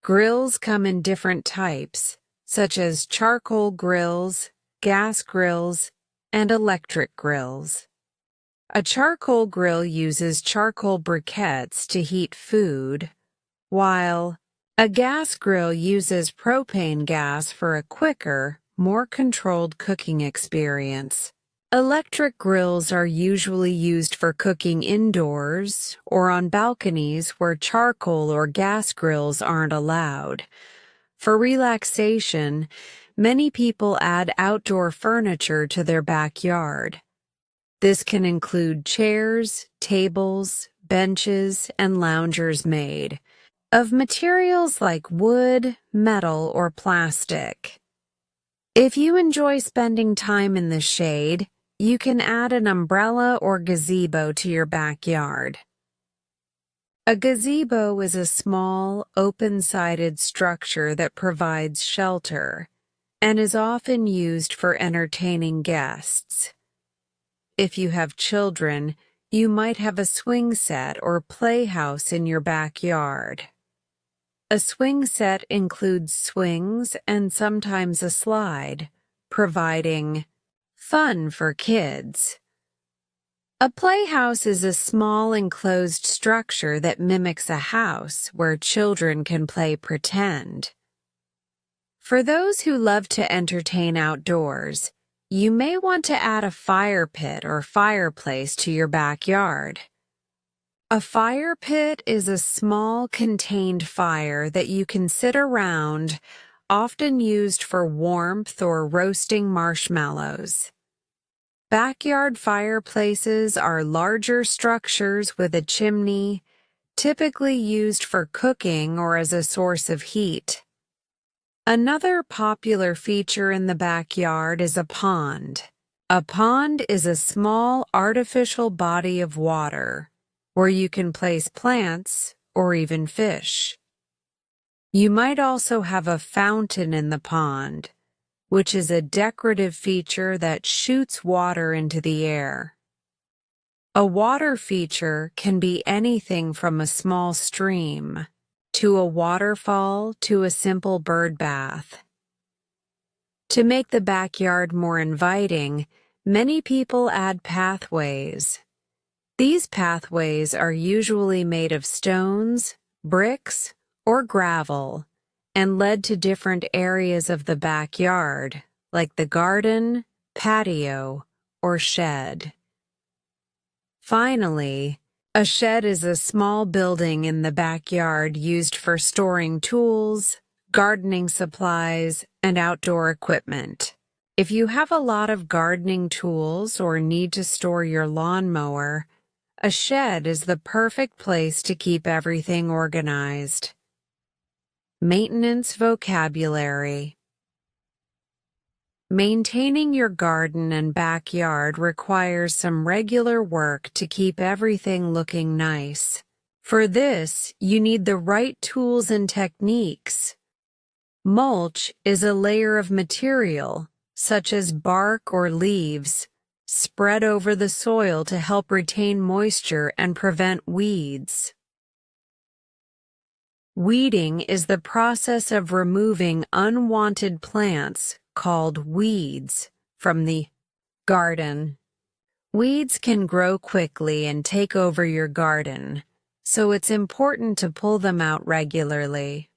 Grills come in different types, such as charcoal grills, gas grills, and electric grills. A charcoal grill uses charcoal briquettes to heat food, while a gas grill uses propane gas for a quicker, more controlled cooking experience. Electric grills are usually used for cooking indoors or on balconies where charcoal or gas grills aren't allowed. For relaxation, many people add outdoor furniture to their backyard. This can include chairs, tables, benches, and loungers made of materials like wood, metal, or plastic. If you enjoy spending time in the shade, you can add an umbrella or gazebo to your backyard. A gazebo is a small, open-sided structure that provides shelter and is often used for entertaining guests. If you have children, you might have a swing set or playhouse in your backyard. A swing set includes swings and sometimes a slide, providing fun for kids. A playhouse is a small enclosed structure that mimics a house where children can play pretend. For those who love to entertain outdoors, you may want to add a fire pit or fireplace to your backyard. A fire pit is a small contained fire that you can sit around, often used for warmth or roasting marshmallows. Backyard fireplaces are larger structures with a chimney, typically used for cooking or as a source of heat. Another popular feature in the backyard is a pond. A pond is a small artificial body of water where you can place plants or even fish. You might also have a fountain in the pond, which is a decorative feature that shoots water into the air. A water feature can be anything from a small stream to a waterfall to a simple bird bath. To make the backyard more inviting, many people add pathways. These pathways are usually made of stones, bricks, or gravel, and led to different areas of the backyard, like the garden, patio, or shed. Finally, a shed is a small building in the backyard used for storing tools, gardening supplies, and outdoor equipment. If you have a lot of gardening tools or need to store your lawnmower, a shed is the perfect place to keep everything organized. Maintenance vocabulary. Maintaining your garden and backyard requires some regular work to keep everything looking nice. For this, you need the right tools and techniques. Mulch is a layer of material, such as bark or leaves, spread over the soil to help retain moisture and prevent weeds. Weeding is the process of removing unwanted plants, called weeds, from the garden. Weeds can grow quickly and take over your garden, so it's important to pull them out regularly.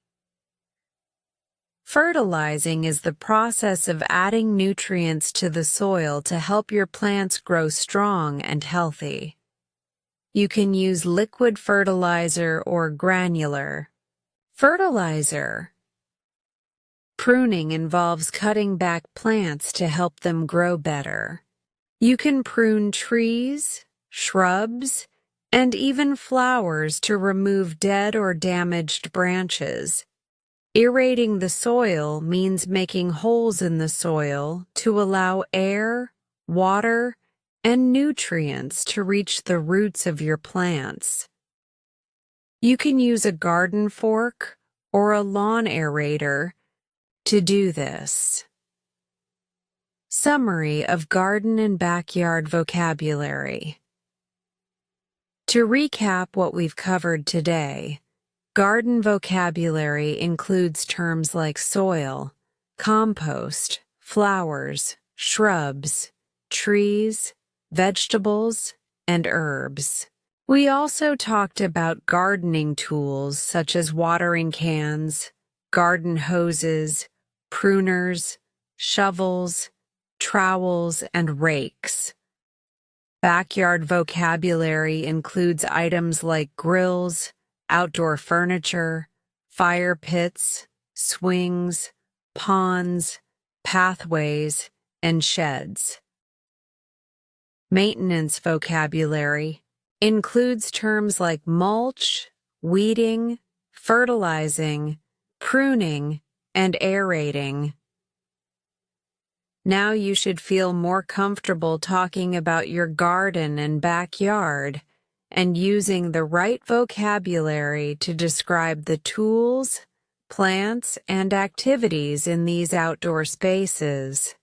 Fertilizing is the process of adding nutrients to the soil to help your plants grow strong and healthy. You can use liquid fertilizer or granular fertilizer. Pruning involves cutting back plants to help them grow better. You can prune trees, shrubs, and even flowers to remove dead or damaged branches. Aerating the soil means making holes in the soil to allow air, water, and nutrients to reach the roots of your plants. You can use a garden fork or a lawn aerator to do this. Summary of garden and backyard vocabulary. To recap what we've covered today, garden vocabulary includes terms like soil, compost, flowers, shrubs, trees, vegetables, and herbs. We also talked about gardening tools such as watering cans, garden hoses, pruners, shovels, trowels, and rakes. Backyard vocabulary includes items like grills, outdoor furniture, fire pits, swings, ponds, pathways, and sheds. Maintenance vocabulary includes terms like mulch, weeding, fertilizing, pruning, and aerating. Now you should feel more comfortable talking about your garden and backyard and using the right vocabulary to describe the tools, plants, and activities in these outdoor spaces.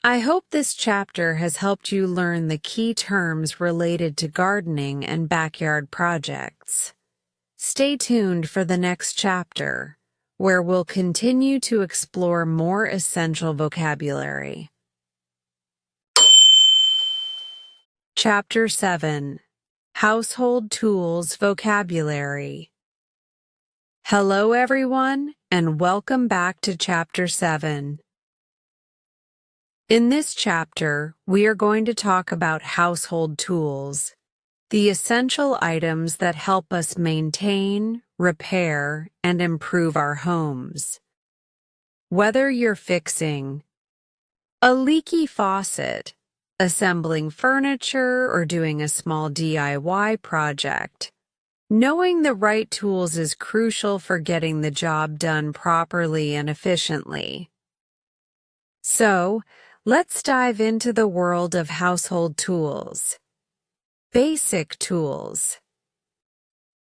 I hope this chapter has helped you learn the key terms related to gardening and backyard projects. Stay tuned for the next chapter, where we'll continue to explore more essential vocabulary. Chapter 7. Household Tools Vocabulary. Hello everyone, and welcome back to Chapter 7. In this chapter, we are going to talk about household tools, the essential items that help us maintain, repair, and improve our homes. Whether you're fixing a leaky faucet, assembling furniture, or doing a small DIY project, knowing the right tools is crucial for getting the job done properly and efficiently. So, let's dive into the world of household tools. Basic tools.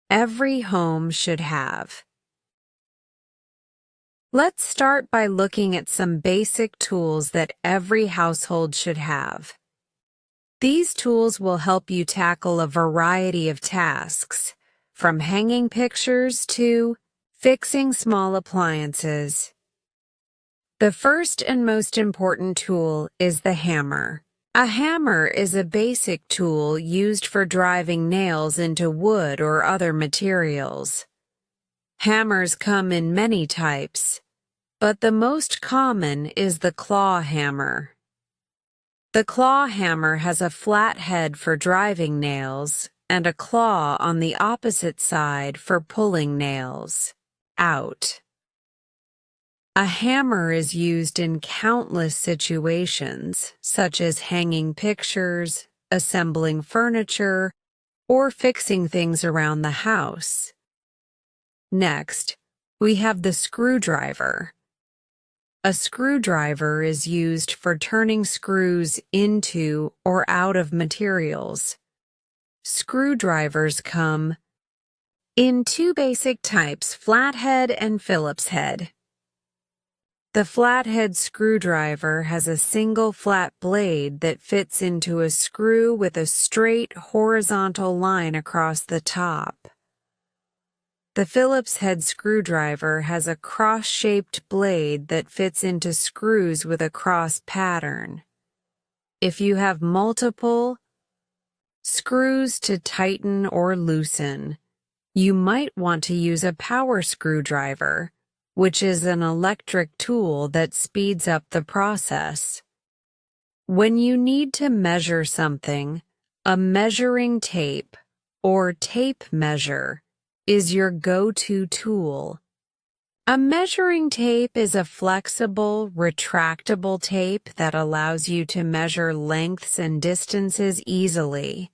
Every home should have. Let's start by looking at some basic tools that every household should have. These tools will help you tackle a variety of tasks, from hanging pictures to fixing small appliances. The first and most important tool is the hammer. A hammer is a basic tool used for driving nails into wood or other materials. Hammers come in many types, but the most common is the claw hammer. The claw hammer has a flat head for driving nails and a claw on the opposite side for pulling nails out. A hammer is used in countless situations, such as hanging pictures, assembling furniture, or fixing things around the house. Next, we have the screwdriver. A screwdriver is used for turning screws into or out of materials. Screwdrivers come in two basic types, flathead and Phillips head. The flathead screwdriver has a single flat blade that fits into a screw with a straight horizontal line across the top. The Phillips head screwdriver has a cross-shaped blade that fits into screws with a cross pattern. If you have multiple screws to tighten or loosen, you might want to use a power screwdriver, which is an electric tool that speeds up the process. When you need to measure something, a measuring tape or tape measure is your go-to tool. A measuring tape is a flexible, retractable tape that allows you to measure lengths and distances easily.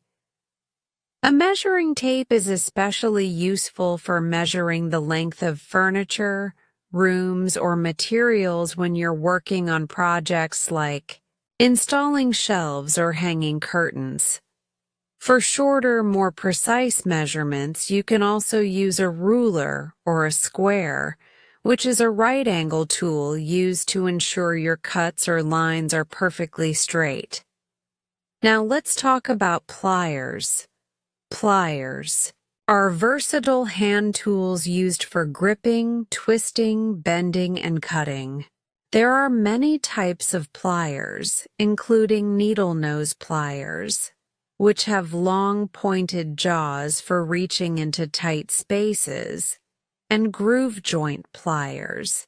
A measuring tape is especially useful for measuring the length of furniture, rooms, or materials when you're working on projects like installing shelves or hanging curtains. For shorter, more precise measurements, you can also use a ruler or a square, which is a right-angle tool used to ensure your cuts or lines are perfectly straight. Now let's talk about pliers. Pliers are versatile hand tools used for gripping, twisting, bending, and cutting. There are many types of pliers, including needle nose pliers, which have long pointed jaws for reaching into tight spaces, and groove joint pliers,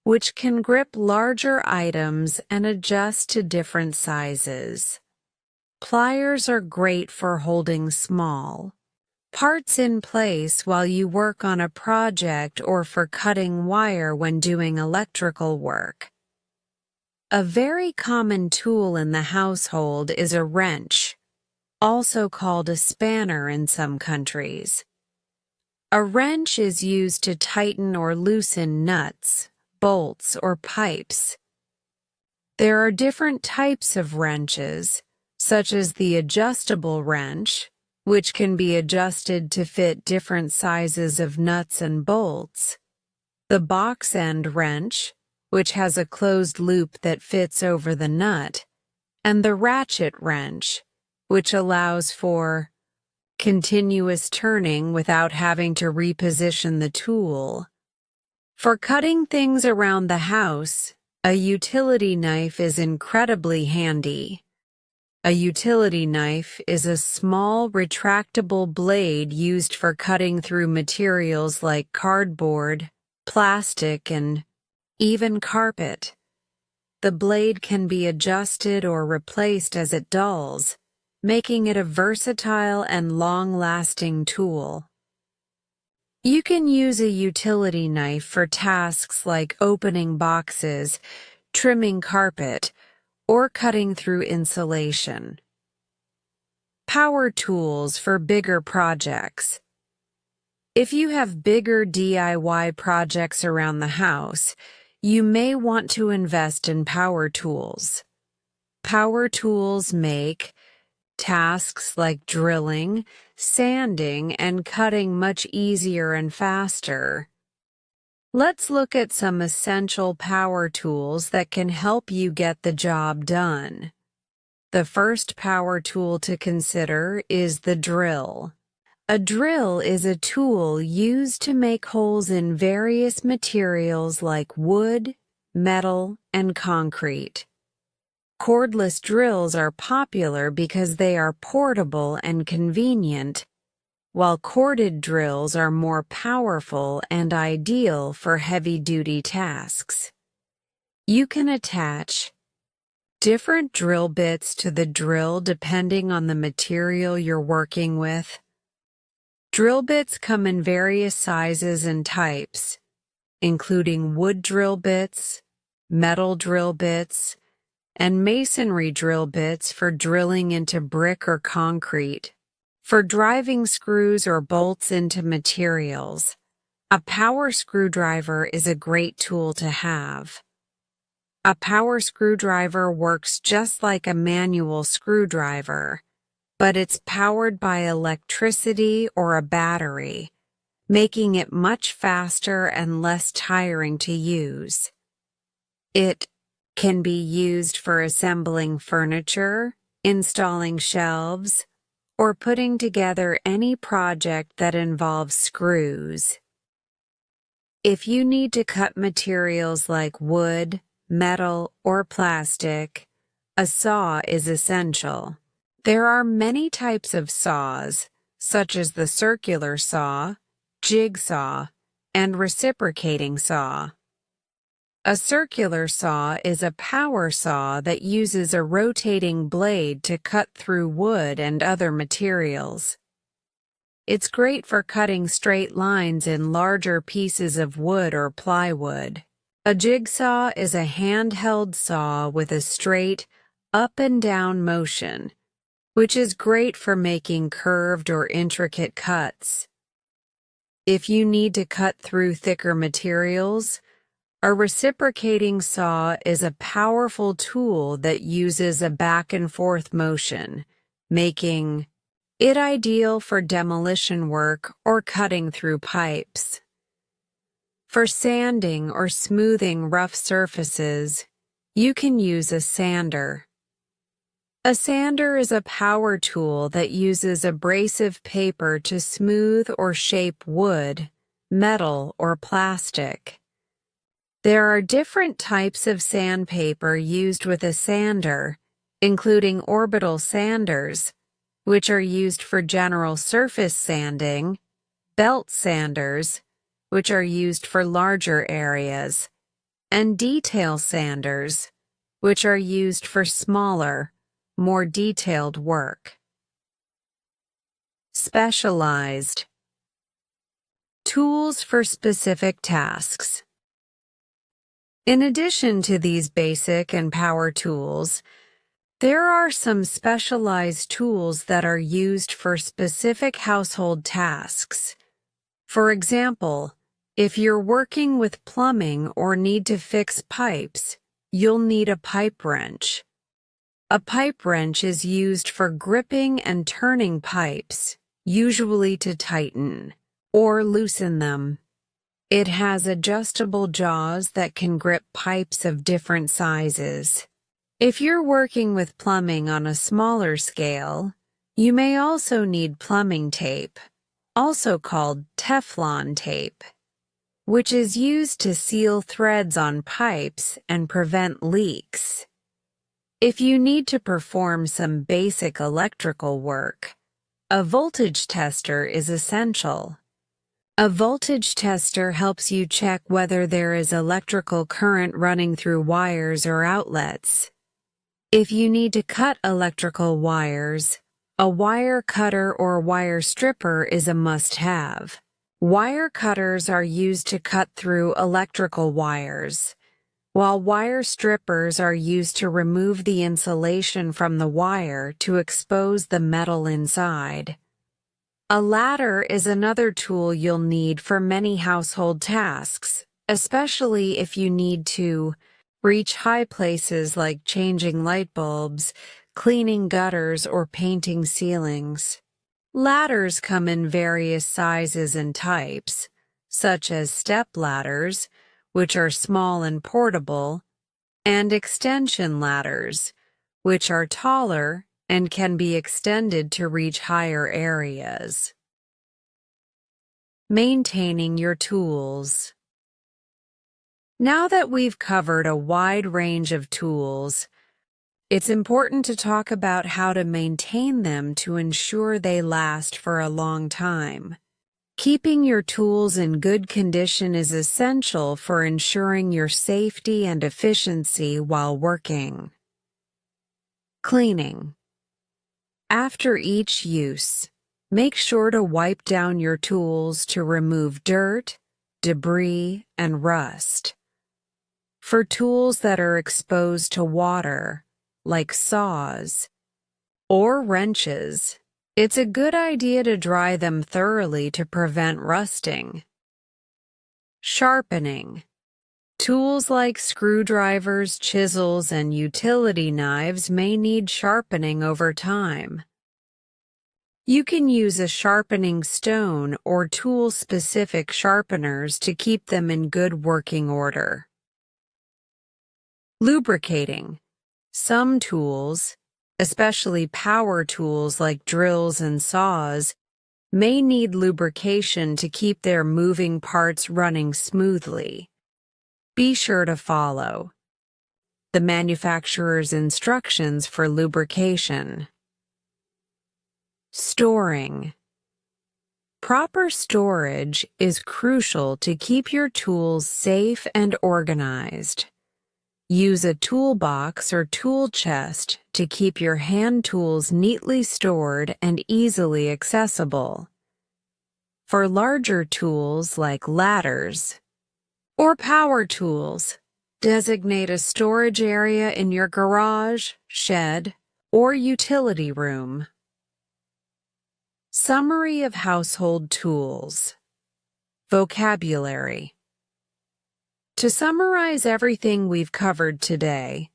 which can grip larger items and adjust to different sizes. Pliers are great for holding small parts in place while you work on a project or for cutting wire when doing electrical work. A very common tool in the household is a wrench, also called a spanner in some countries. A wrench is used to tighten or loosen nuts, bolts, or pipes. There are different types of wrenches, such as the adjustable wrench, which can be adjusted to fit different sizes of nuts and bolts, the box end wrench, which has a closed loop that fits over the nut, and the ratchet wrench, which allows for continuous turning without having to reposition the tool. For cutting things around the house, a utility knife is incredibly handy. A utility knife is a small, retractable blade used for cutting through materials like cardboard, plastic, and even carpet. The blade can be adjusted or replaced as it dulls, making it a versatile and long-lasting tool. You can use a utility knife for tasks like opening boxes, trimming carpet, or cutting through insulation. Power tools for bigger projects. If you have bigger DIY projects around the house, you may want to invest in power tools. Power tools make tasks like drilling, sanding, and cutting much easier and faster. Let's look at some essential power tools that can help you get the job done. The first power tool to consider is the drill. A drill is a tool used to make holes in various materials like wood, metal, and concrete. Cordless drills are popular because they are portable and convenient, while corded drills are more powerful and ideal for heavy-duty tasks. You can attach different drill bits to the drill depending on the material you're working with. Drill bits come in various sizes and types, including wood drill bits, metal drill bits, and masonry drill bits for drilling into brick or concrete. For driving screws or bolts into materials, a power screwdriver is a great tool to have. A power screwdriver works just like a manual screwdriver, but it's powered by electricity or a battery, making it much faster and less tiring to use. It can be used for assembling furniture, installing shelves, or putting together any project that involves screws. If you need to cut materials like wood, metal, or plastic, a saw is essential. There are many types of saws, such as the circular saw, jigsaw, and reciprocating saw. A circular saw is a power saw that uses a rotating blade to cut through wood and other materials. It's great for cutting straight lines in larger pieces of wood or plywood. A jigsaw is a handheld saw with a straight, up and down motion, which is great for making curved or intricate cuts. If you need to cut through thicker materials, a reciprocating saw is a powerful tool that uses a back and forth motion, making it ideal for demolition work or cutting through pipes. For sanding or smoothing rough surfaces, you can use a sander. A sander is a power tool that uses abrasive paper to smooth or shape wood, metal, or plastic. There are different types of sandpaper used with a sander, including orbital sanders, which are used for general surface sanding, belt sanders, which are used for larger areas, and detail sanders, which are used for smaller, more detailed work. Specialized tools for specific tasks. In addition to these basic and power tools, there are some specialized tools that are used for specific household tasks. For example, if you're working with plumbing or need to fix pipes, you'll need a pipe wrench. A pipe wrench is used for gripping and turning pipes, usually to tighten or loosen them. It has adjustable jaws that can grip pipes of different sizes. If you're working with plumbing on a smaller scale, you may also need plumbing tape, also called Teflon tape, which is used to seal threads on pipes and prevent leaks. If you need to perform some basic electrical work, a voltage tester is essential. A voltage tester helps you check whether there is electrical current running through wires or outlets. If you need to cut electrical wires, a wire cutter or wire stripper is a must-have. Wire cutters are used to cut through electrical wires, while wire strippers are used to remove the insulation from the wire to expose the metal inside. A ladder is another tool you'll need for many household tasks, especially if you need to reach high places like changing light bulbs, cleaning gutters, or painting ceilings. Ladders come in various sizes and types, such as step ladders, which are small and portable, and extension ladders, which are taller and can be extended to reach higher areas. Maintaining your tools. Now that we've covered a wide range of tools, it's important to talk about how to maintain them to ensure they last for a long time. Keeping your tools in good condition is essential for ensuring your safety and efficiency while working. Cleaning. After each use, make sure to wipe down your tools to remove dirt, debris, and rust. For tools that are exposed to water, like saws or wrenches, it's a good idea to dry them thoroughly to prevent rusting. Sharpening. Tools like screwdrivers, chisels, and utility knives may need sharpening over time. You can use a sharpening stone or tool-specific sharpeners to keep them in good working order. Lubricating. Some tools, especially power tools like drills and saws, may need lubrication to keep their moving parts running smoothly. Be sure to follow the manufacturer's instructions for lubrication. Storing. Proper storage is crucial to keep your tools safe and organized. Use a toolbox or tool chest to keep your hand tools neatly stored and easily accessible. For larger tools like ladders or power tools, designate a storage area in your garage, shed, or utility room. Summary of household tools. Vocabulary. To summarize everything we've covered today,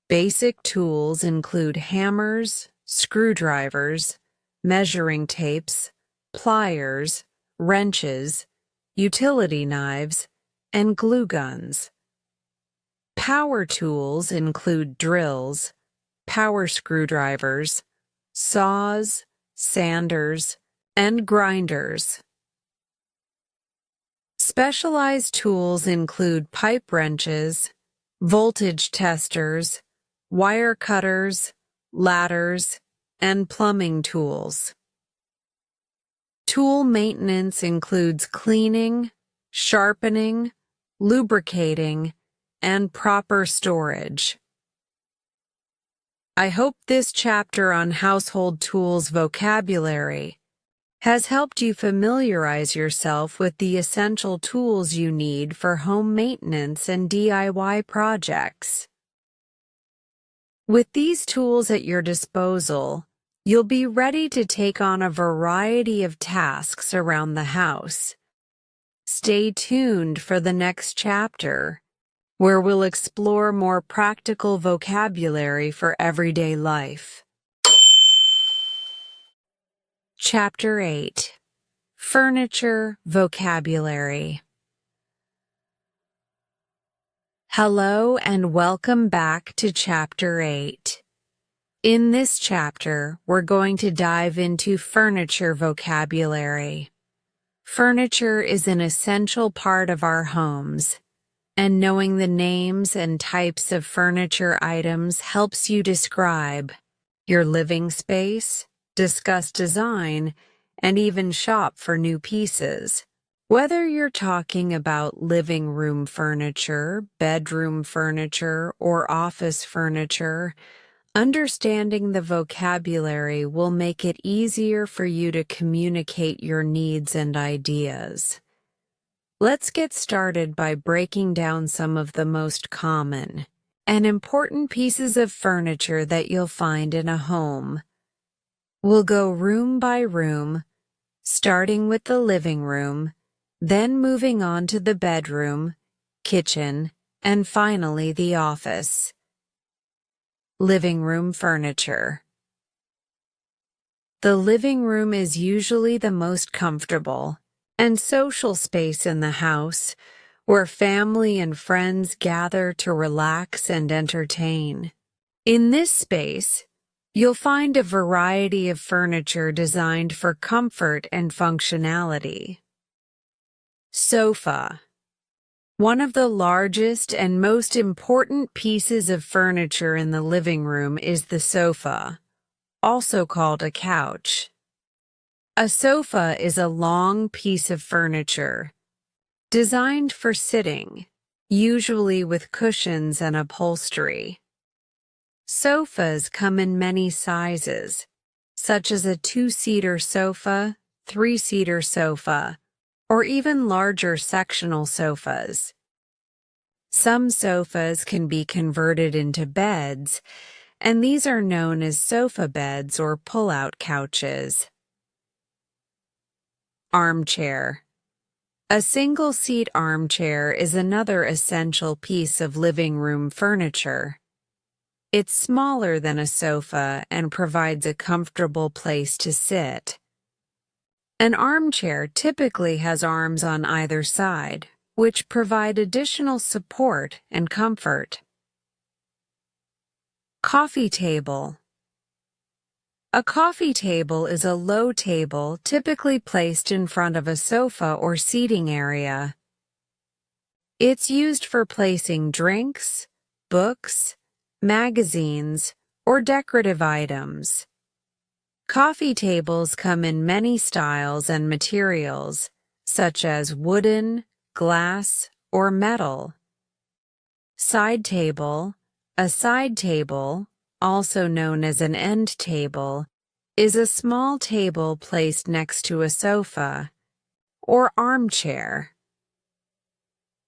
basic tools include hammers, screwdrivers, measuring tapes, pliers, wrenches, utility knives, and glue guns. Power tools include drills, power screwdrivers, saws, sanders, and grinders. Specialized tools include pipe wrenches, voltage testers, wire cutters, ladders, and plumbing tools. Tool maintenance includes cleaning, sharpening, lubricating, and proper storage. I hope this chapter on household tools vocabulary has helped you familiarize yourself with the essential tools you need for home maintenance and DIY projects. With these tools at your disposal, you'll be ready to take on a variety of tasks around the house. Stay tuned for the next chapter, where we'll explore more practical vocabulary for everyday life. Chapter 8. Furniture Vocabulary. Hello and welcome back to Chapter 8. In this chapter, we're going to dive into furniture vocabulary. Furniture is an essential part of our homes, and knowing the names and types of furniture items helps you describe your living space, discuss design, and even shop for new pieces. Whether you're talking about living room furniture, bedroom furniture, or office furniture, understanding the vocabulary will make it easier for you to communicate your needs and ideas. Let's get started by breaking down some of the most common and important pieces of furniture that you'll find in a home. We'll go room by room, starting with the living room, then moving on to the bedroom, kitchen, and finally the office. Living room furniture. The living room is usually the most comfortable and social space in the house, where family and friends gather to relax and entertain. In this space, you'll find a variety of furniture designed for comfort and functionality. Sofa. One of the largest and most important pieces of furniture in the living room is the sofa, also called a couch. A sofa is a long piece of furniture designed for sitting, usually with cushions and upholstery. Sofas come in many sizes, such as a 2-seater sofa, 3-seater sofa, or even larger sectional sofas. Some sofas can be converted into beds, and these are known as sofa beds or pull-out couches. Armchair. A single-seat armchair is another essential piece of living room furniture. It's smaller than a sofa and provides a comfortable place to sit. An armchair typically has arms on either side, which provide additional support and comfort. Coffee table. A coffee table is a low table typically placed in front of a sofa or seating area. It's used for placing drinks, books, magazines, or decorative items. Coffee tables come in many styles and materials, such as wooden, glass, or metal. Side table. A side table, also known as an end table, is a small table placed next to a sofa or armchair.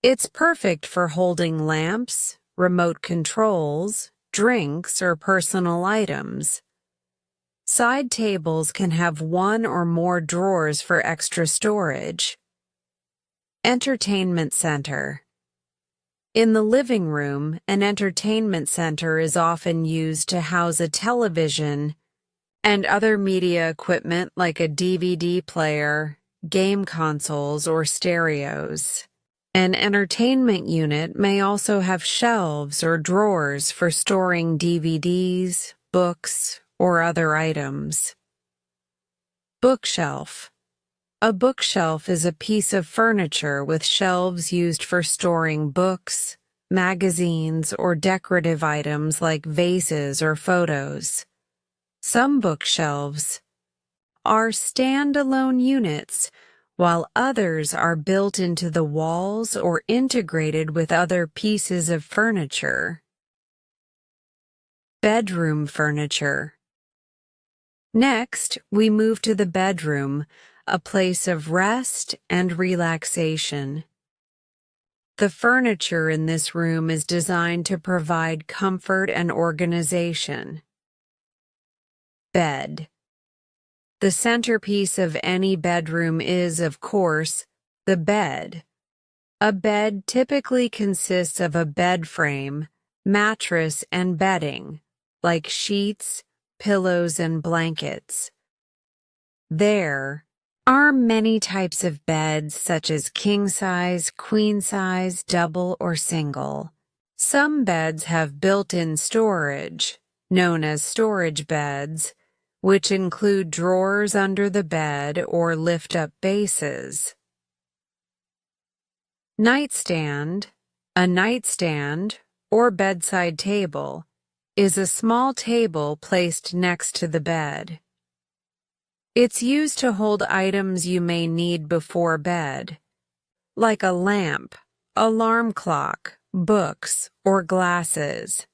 It's perfect for holding lamps, remote controls, drinks, or personal items. Side tables can have one or more drawers for extra storage. Entertainment center. In the living room, an entertainment center is often used to house a television and other media equipment like a DVD player, game consoles, or stereos. An entertainment unit may also have shelves or drawers for storing DVDs, books, or other items. Bookshelf. A bookshelf is a piece of furniture with shelves used for storing books, magazines, or decorative items like vases or photos. Some bookshelves are standalone units, while others are built into the walls or integrated with other pieces of furniture. Bedroom furniture. Next, we move to the bedroom, a place of rest and relaxation. The furniture in this room is designed to provide comfort and organization. Bed. The centerpiece of any bedroom is, of course, the bed. A bed typically consists of a bed frame, mattress, and bedding, like sheets, pillows, and blankets. There are many types of beds such as king size, queen size, double, or single. Some beds have built-in storage, known as storage beds, which include drawers under the bed or lift-up bases. Nightstand. A nightstand, or bedside table, is a small table placed next to the bed. It's used to hold items you may need before bed, like a lamp, alarm clock, books, or glasses.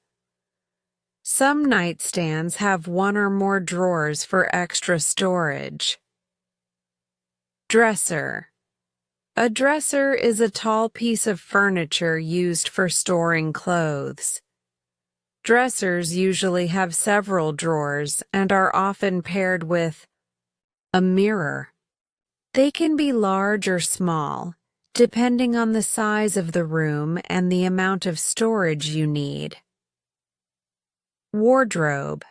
Some nightstands have one or more drawers for extra storage. Dresser. A dresser is a tall piece of furniture used for storing clothes. Dressers usually have several drawers and are often paired with a mirror. They can be large or small, depending on the size of the room and the amount of storage you need. Wardrobe.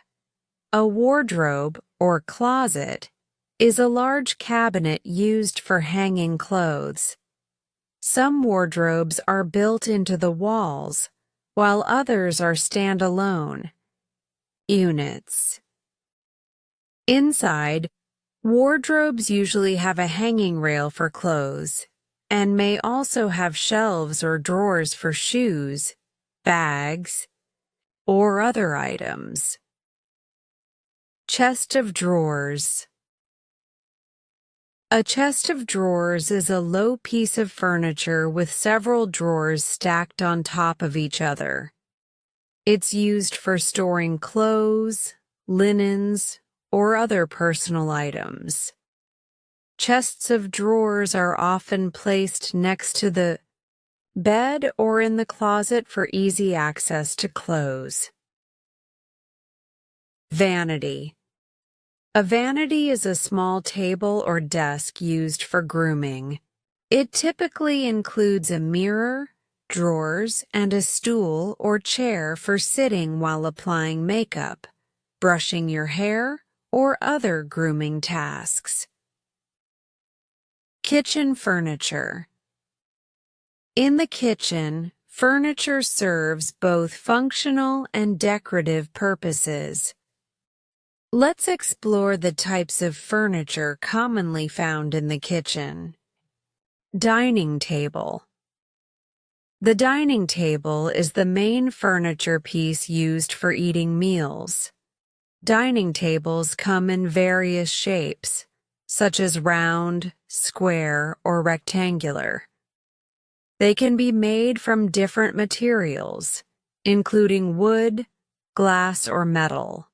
A wardrobe, or closet, is a large cabinet used for hanging clothes. Some wardrobes are built into the walls, while others are standalone units. Inside, wardrobes usually have a hanging rail for clothes, and may also have shelves or drawers for shoes, bags, or other items. Chest of drawers. A chest of drawers is a low piece of furniture with several drawers stacked on top of each other. It's used for storing clothes, linens, or other personal items. Chests of drawers are often placed next to the bed or in the closet for easy access to clothes. Vanity. A vanity is a small table or desk used for grooming. It typically includes a mirror, drawers, and a stool or chair for sitting while applying makeup, brushing your hair, or other grooming tasks. Kitchen furniture. In the kitchen, Furniture serves both functional and decorative purposes. Let's explore the types of furniture commonly found in the kitchen. Dining table. The dining table is the main furniture piece used for eating meals. Dining tables come in various shapes, such as round, square, or rectangular. They can be made from different materials, including wood, glass, or metal.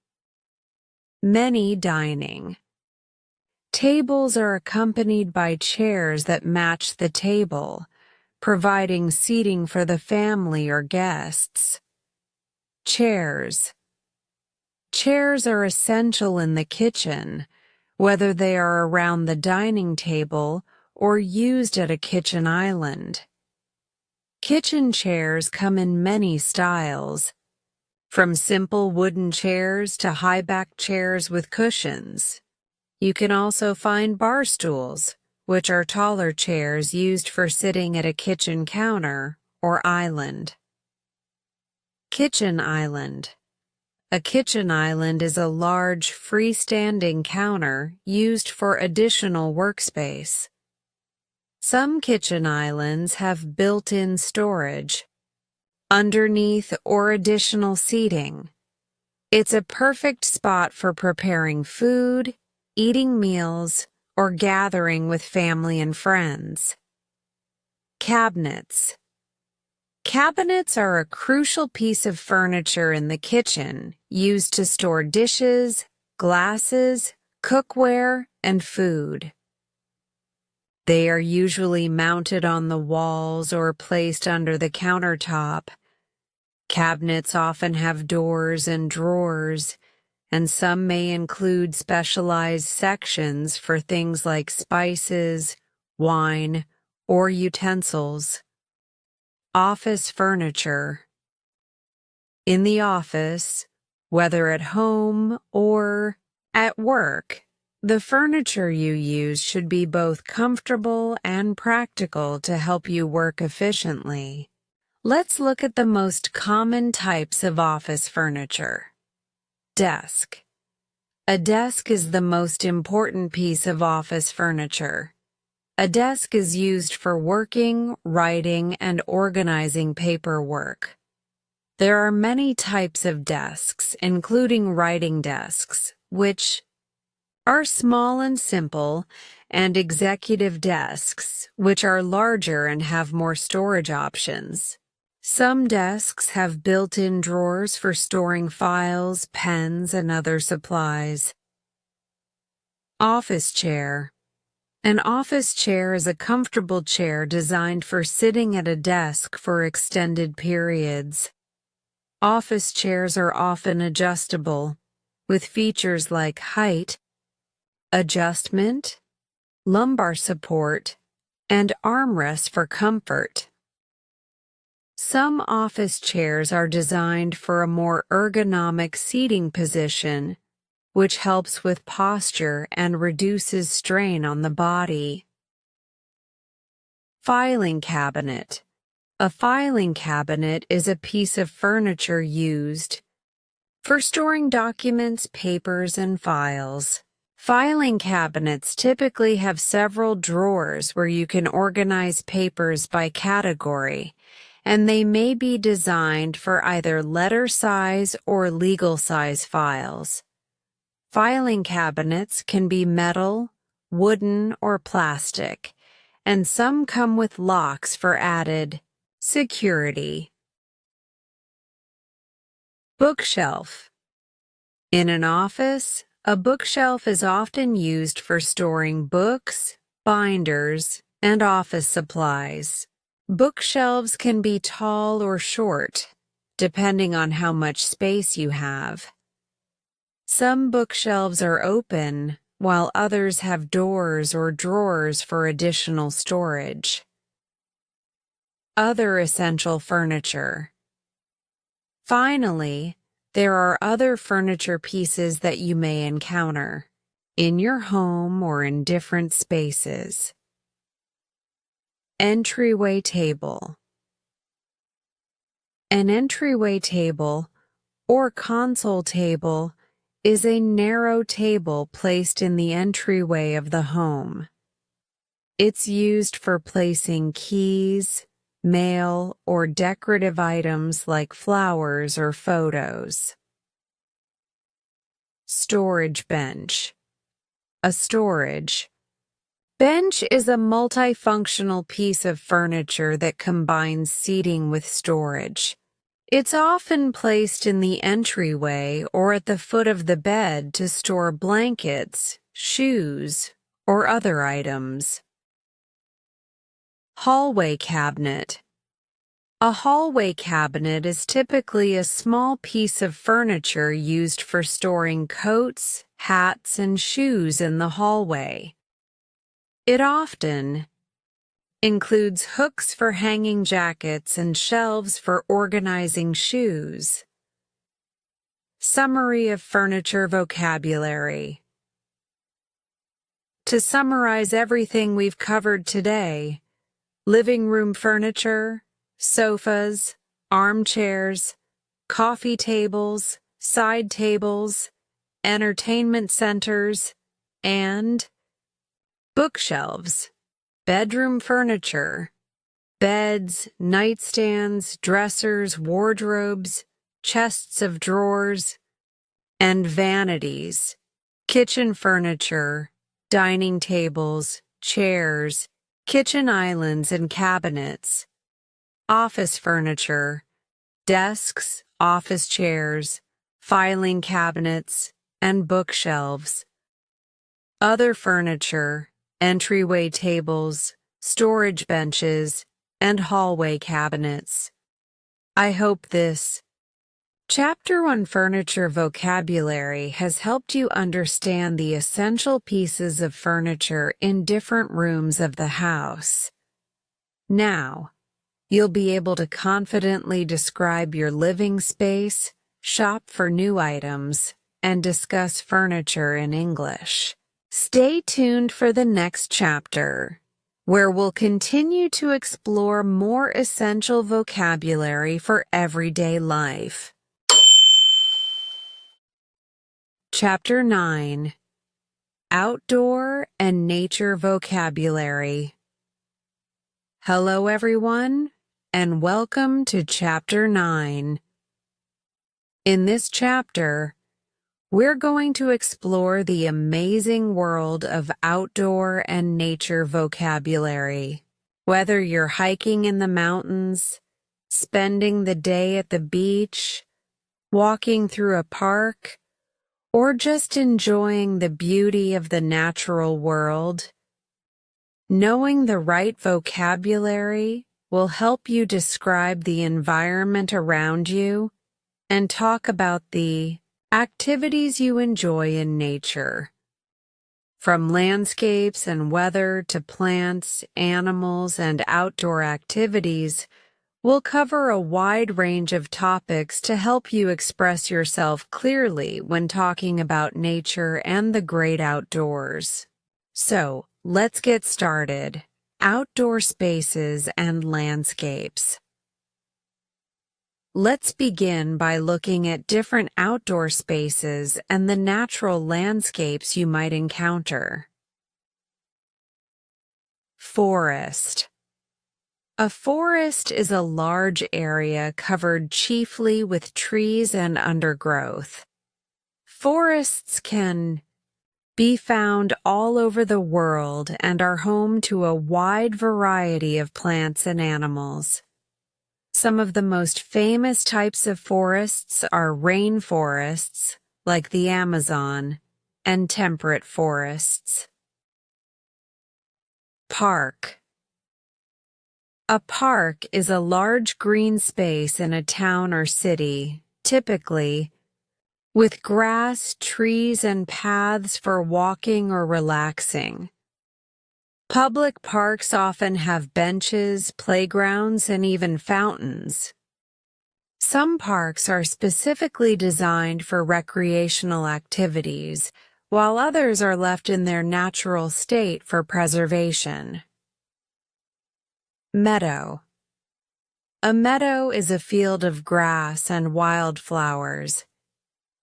Many dining tables are accompanied by chairs that match the table, providing seating for the family or guests. Chairs. Chairs are essential in the kitchen, whether they are around the dining table or used at a kitchen island. Kitchen chairs come in many styles, from simple wooden chairs to high-back chairs with cushions. You can also find bar stools, which are taller chairs used for sitting at a kitchen counter or island. Kitchen island. A kitchen island is a large, freestanding counter used for additional workspace. Some kitchen islands have built-in storage underneath or additional seating. It's a perfect spot for preparing food, eating meals, or gathering with family and friends. Cabinets. Cabinets are a crucial piece of furniture in the kitchen used to store dishes, glasses, cookware, and food. They are usually mounted on the walls or placed under the countertop. Cabinets often have doors and drawers, and some may include specialized sections for things like spices, wine, or utensils. Office furniture. In the office, whether at home or at work, the furniture you use should be both comfortable and practical to help you work efficiently. Let's look at the most common types of office furniture. Desk. A desk is the most important piece of office furniture. A desk is used for working, writing, and organizing paperwork. There are many types of desks, including writing desks, which are small and simple, and executive desks, which are larger and have more storage options. Some desks have built-in drawers for storing files, pens, and other supplies. Office chair. An office chair is a comfortable chair designed for sitting at a desk for extended periods. Office chairs are often adjustable, with features like height, adjustment, lumbar support, and armrests for comfort. Some office chairs are designed for a more ergonomic seating position, which helps with posture and reduces strain on the body. Filing cabinet. A filing cabinet is a piece of furniture used for storing documents, papers, and files. Filing cabinets typically have several drawers where you can organize papers by category, and they may be designed for either letter size or legal size files. Filing cabinets can be metal, wooden, or plastic, and some come with locks for added security. Bookshelf. In an office, a bookshelf is often used for storing books, binders, and office supplies. Bookshelves can be tall or short, depending on how much space you have. Some bookshelves are open, while others have doors or drawers for additional storage. Other essential furniture. Finally, there are other furniture pieces that you may encounter in your home or in different spaces. Entryway table. An entryway table or console table is a narrow table placed in the entryway of the home. It's used for placing keys, mail, or decorative items like flowers or photos. Storage bench. A storage bench is a multifunctional piece of furniture that combines seating with storage. It's often placed in the entryway or at the foot of the bed to store blankets, shoes, or other items. Hallway cabinet. A hallway cabinet is typically a small piece of furniture used for storing coats, hats, and shoes in the hallway. It often includes hooks for hanging jackets and shelves for organizing shoes. Summary of furniture vocabulary. To summarize everything we've covered today, living room furniture, sofas, armchairs, coffee tables, side tables, entertainment centers, and bookshelves. Bedroom furniture, beds, nightstands, dressers, wardrobes, chests of drawers, and vanities. Kitchen furniture, dining tables, chairs, kitchen islands and cabinets. Office furniture, desks, office chairs, filing cabinets, and bookshelves. Other furniture, entryway tables, storage benches, and hallway cabinets. I hope this chapter on furniture vocabulary has helped you understand the essential pieces of furniture in different rooms of the house. Now, you'll be able to confidently describe your living space, shop for new items, and discuss furniture in English. Stay tuned for the next chapter, where we'll continue to explore more essential vocabulary for everyday life. Chapter 9. Outdoor and Nature Vocabulary. Hello everyone, and welcome to Chapter 9. In this chapter, we're going to explore the amazing world of outdoor and nature vocabulary. Whether you're hiking in the mountains, spending the day at the beach, walking through a park, or just enjoying the beauty of the natural world, knowing the right vocabulary will help you describe the environment around you and talk about the activities you enjoy in nature. From landscapes and weather to plants, animals, and outdoor activities, we'll cover a wide range of topics to help you express yourself clearly when talking about nature and the great outdoors. So, let's get started. Outdoor spaces and landscapes. Let's begin by looking at different outdoor spaces and the natural landscapes you might encounter. Forest. A forest is a large area covered chiefly with trees and undergrowth. Forests can be found all over the world and are home to a wide variety of plants and animals. Some of the most famous types of forests are rainforests, like the Amazon, and temperate forests. Park. A park is a large green space in a town or city, typically with grass, trees, and paths for walking or relaxing. Public parks often have benches, playgrounds, and even fountains. Some parks are specifically designed for recreational activities, while others are left in their natural state for preservation. Meadow. A meadow is a field of grass and wildflowers.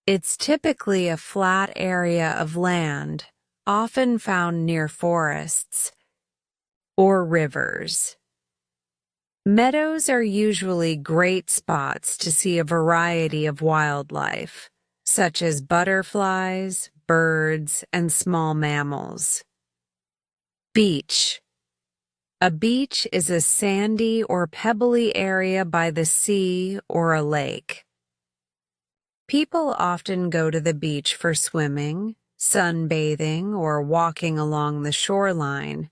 It's typically a flat area of land, often found near forests or rivers. Meadows are usually great spots to see a variety of wildlife, such as butterflies, birds, and small mammals. Beach. A beach is a sandy or pebbly area by the sea or a lake. People often go to the beach for swimming, sunbathing, or walking along the shoreline.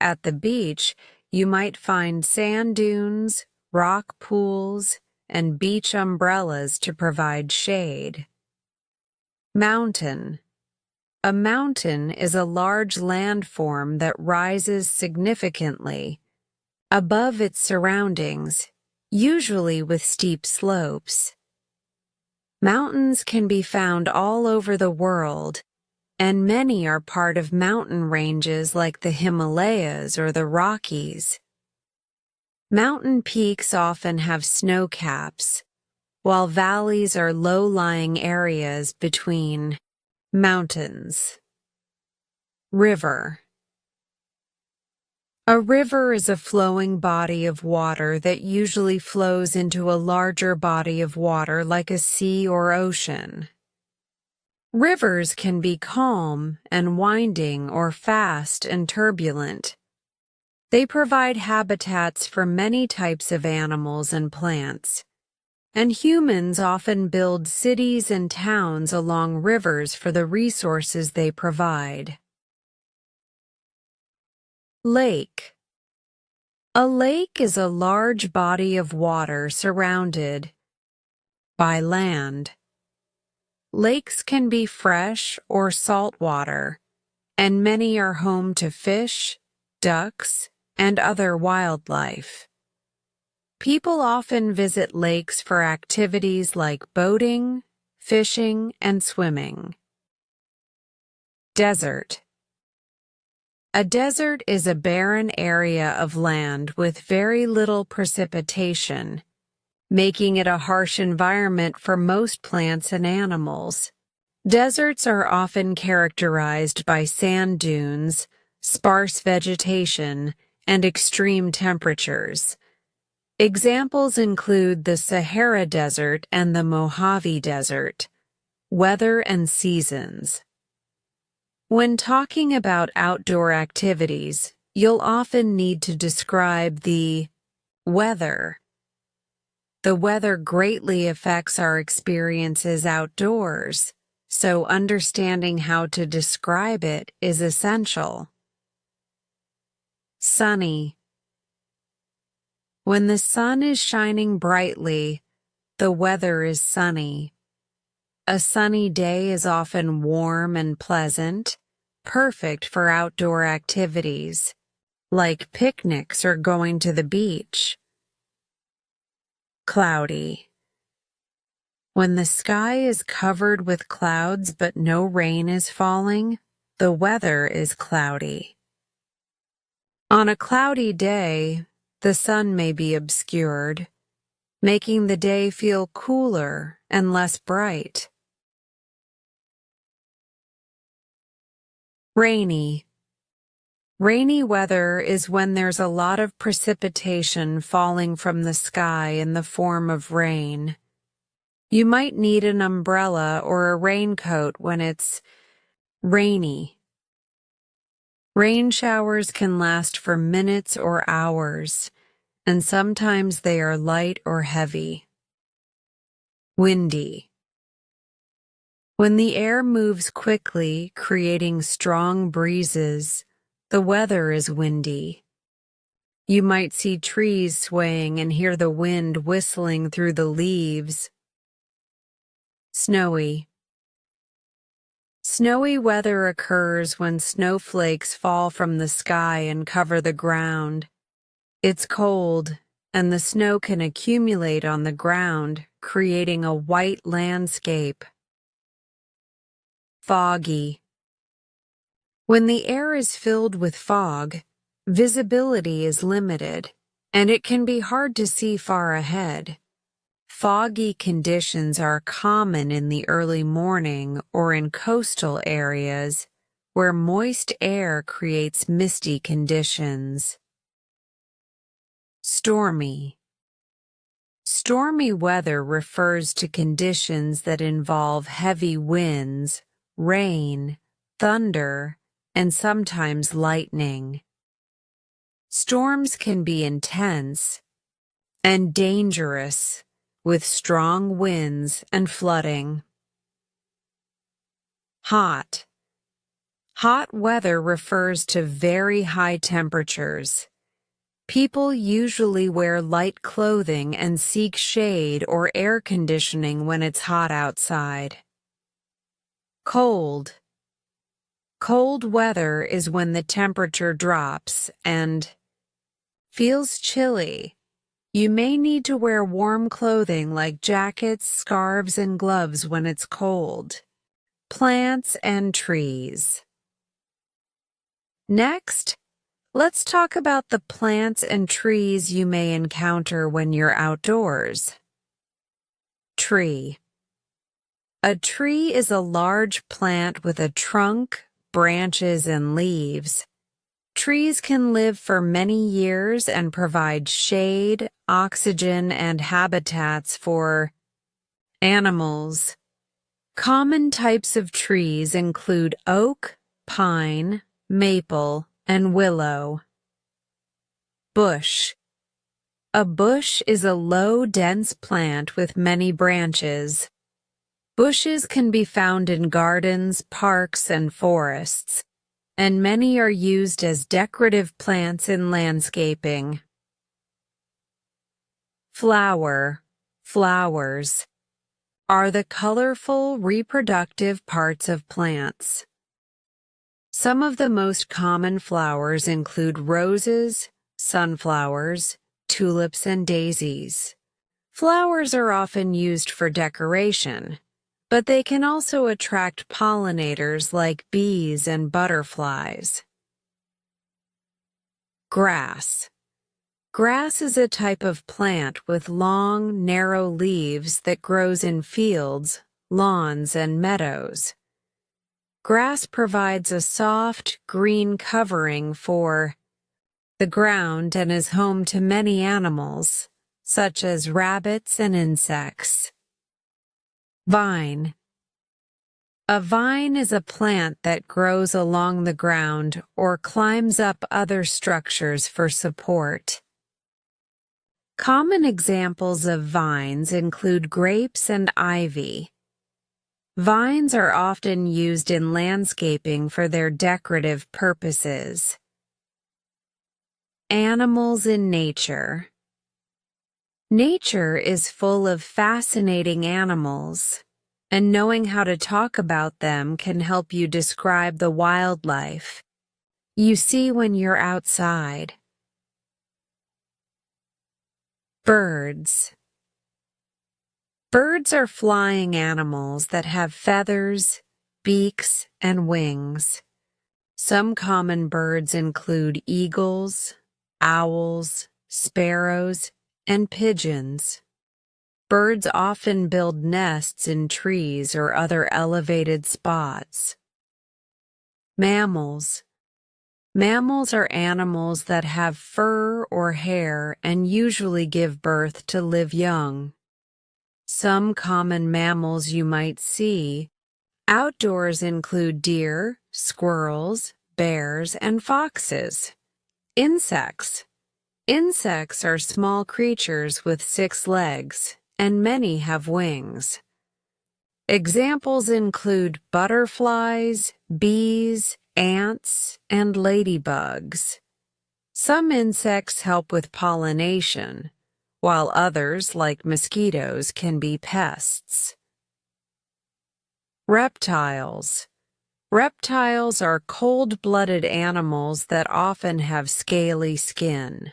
At the beach, you might find sand dunes, rock pools, and beach umbrellas to provide shade. Mountain. A mountain is a large landform that rises significantly above its surroundings, usually with steep slopes. Mountains can be found all over the world, and many are part of mountain ranges like the Himalayas or the Rockies. Mountain peaks often have snow caps, while valleys are low-lying areas between mountains. River. A river is a flowing body of water that usually flows into a larger body of water like a sea or ocean. Rivers can be calm and winding or fast and turbulent. They provide habitats for many types of animals and plants, and humans often build cities and towns along rivers for the resources they provide. Lake. A lake is a large body of water surrounded by land. Lakes can be fresh or salt water, and many are home to fish, ducks, and other wildlife. People often visit lakes for activities like boating, fishing, and swimming. Desert. A desert is a barren area of land with very little precipitation, making it a harsh environment for most plants and animals. Deserts are often characterized by sand dunes, sparse vegetation, and extreme temperatures. Examples include the Sahara Desert and the Mojave Desert. Weather and seasons. When talking about outdoor activities, you'll often need to describe the weather. The weather greatly affects our experiences outdoors, so understanding how to describe it is essential. Sunny. When the sun is shining brightly, the weather is sunny. A sunny day is often warm and pleasant, perfect for outdoor activities, like picnics or going to the beach. Cloudy. When the sky is covered with clouds but no rain is falling, the weather is cloudy. On a cloudy day, the sun may be obscured, making the day feel cooler and less bright. Rainy. Rainy weather is when there's a lot of precipitation falling from the sky in the form of rain. You might need an umbrella or a raincoat when it's rainy. Rain showers can last for minutes or hours, and sometimes they are light or heavy. Windy. When the air moves quickly, creating strong breezes, the weather is windy. You might see trees swaying and hear the wind whistling through the leaves. Snowy. Snowy weather occurs when snowflakes fall from the sky and cover the ground. It's cold, and the snow can accumulate on the ground, creating a white landscape. Foggy. When the air is filled with fog, visibility is limited, and it can be hard to see far ahead. Foggy conditions are common in the early morning or in coastal areas where moist air creates misty conditions. Stormy. Stormy weather refers to conditions that involve heavy winds, rain, thunder, and sometimes lightning. Storms can be intense and dangerous, with strong winds and flooding. Hot. Hot weather refers to very high temperatures. People usually wear light clothing and seek shade or air conditioning when it's hot outside. Cold. Cold weather is when the temperature drops and feels chilly. You may need to wear warm clothing like jackets, scarves, and gloves when it's cold. Plants and trees. Next, let's talk about the plants and trees you may encounter when you're outdoors. Tree. A tree is a large plant with a trunk, branches, and leaves. Trees can live for many years and provide shade, oxygen, and habitats for animals. Common types of trees include oak, pine, maple, and willow. Bush. A bush is a low, dense plant with many branches. Bushes can be found in gardens, parks, and forests, and many are used as decorative plants in landscaping. Flower. Flowers are the colorful, reproductive parts of plants. Some of the most common flowers include roses, sunflowers, tulips, and daisies. Flowers are often used for decoration, but they can also attract pollinators like bees and butterflies. Grass. Grass is a type of plant with long, narrow leaves that grows in fields, lawns, and meadows. Grass provides a soft, green covering for the ground and is home to many animals, such as rabbits and insects. Vine. A vine is a plant that grows along the ground or climbs up other structures for support. Common examples of vines include grapes and ivy. Vines are often used in landscaping for their decorative purposes. Animals in nature. Nature is full of fascinating animals, and knowing how to talk about them can help you describe the wildlife you see when you're outside. Birds. Birds are flying animals that have feathers, beaks, and wings. Some common birds include eagles, owls, sparrows, and pigeons. Birds often build nests in trees or other elevated spots. Mammals. Mammals are animals that have fur or hair and usually give birth to live young. Some common mammals you might see outdoors include deer, squirrels, bears, and foxes. Insects. Insects are small creatures with 6 legs, and many have wings. Examples include butterflies, bees, ants, and ladybugs. Some insects help with pollination, while others, like mosquitoes, can be pests. Reptiles. Reptiles are cold-blooded animals that often have scaly skin.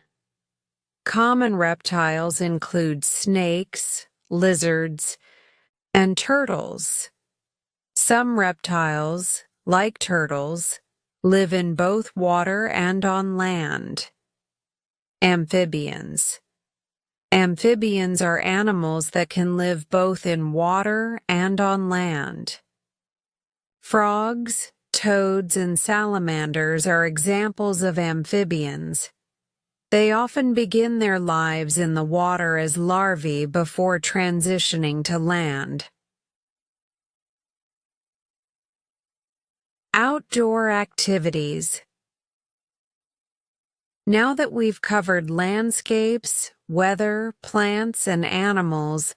Common reptiles include snakes, lizards, and turtles. Some reptiles, like turtles, live in both water and on land. Amphibians. Amphibians are animals that can live both in water and on land. Frogs, toads, and salamanders are examples of amphibians. They often begin their lives in the water as larvae before transitioning to land. Outdoor activities. Now that we've covered landscapes, weather, plants, and animals,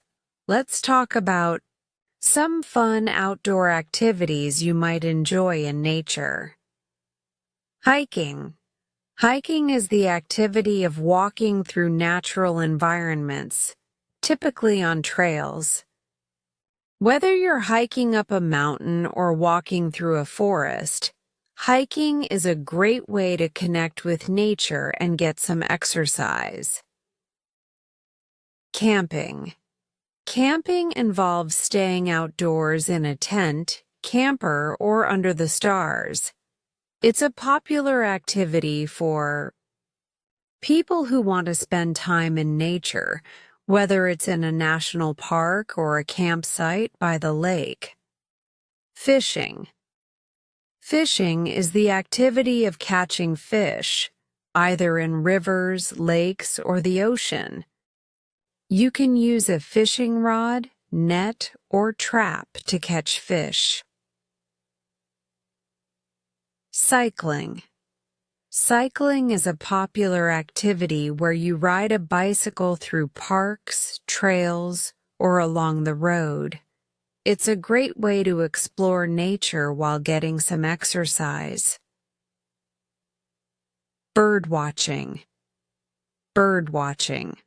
let's talk about some fun outdoor activities you might enjoy in nature. Hiking. Hiking is the activity of walking through natural environments, typically on trails. Whether you're hiking up a mountain or walking through a forest, hiking is a great way to connect with nature and get some exercise. Camping. Camping involves staying outdoors in a tent, camper, or under the stars. It's a popular activity for people who want to spend time in nature, whether it's in a national park or a campsite by the lake. Fishing. Fishing is the activity of catching fish, either in rivers, lakes, or the ocean. You can use a fishing rod, net, or trap to catch fish. Cycling. Cycling is a popular activity where you ride a bicycle through parks, trails, or along the road. It's a great way to explore nature while getting some exercise. Birdwatching. Birdwatching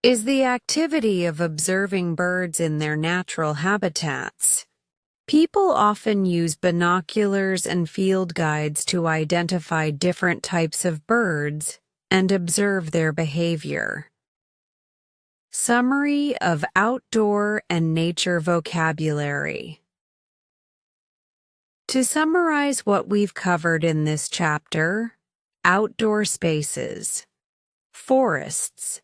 is the activity of observing birds in their natural habitats. People often use binoculars and field guides to identify different types of birds and observe their behavior. Summary of outdoor and nature vocabulary. To summarize what we've covered in this chapter: outdoor spaces, forests,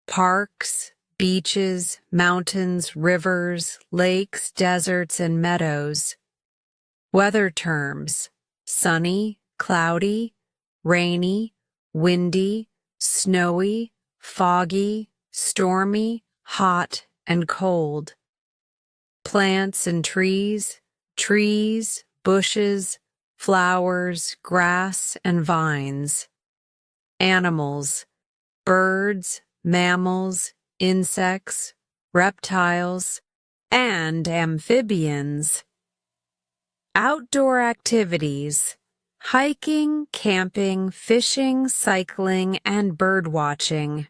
parks, beaches, mountains, rivers, lakes, deserts, and meadows. Weather terms: sunny, cloudy, rainy, windy, snowy, foggy, stormy, hot, and cold. Plants and trees, bushes, flowers, grass, and vines. Animals: birds, mammals, insects, reptiles, and amphibians. Outdoor activities: hiking, camping, fishing, cycling, and birdwatching.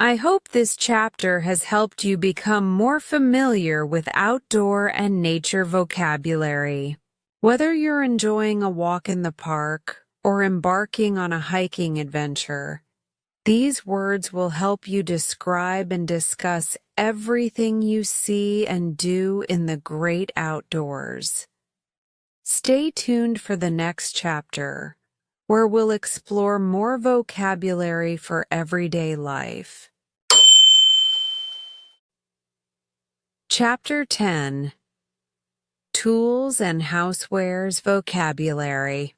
I hope this chapter has helped you become more familiar with outdoor and nature vocabulary. Whether you're enjoying a walk in the park or embarking on a hiking adventure, these words will help you describe and discuss everything you see and do in the great outdoors. Stay tuned for the next chapter, where we'll explore more vocabulary for everyday life. Chapter 10: Tools and Housewares Vocabulary.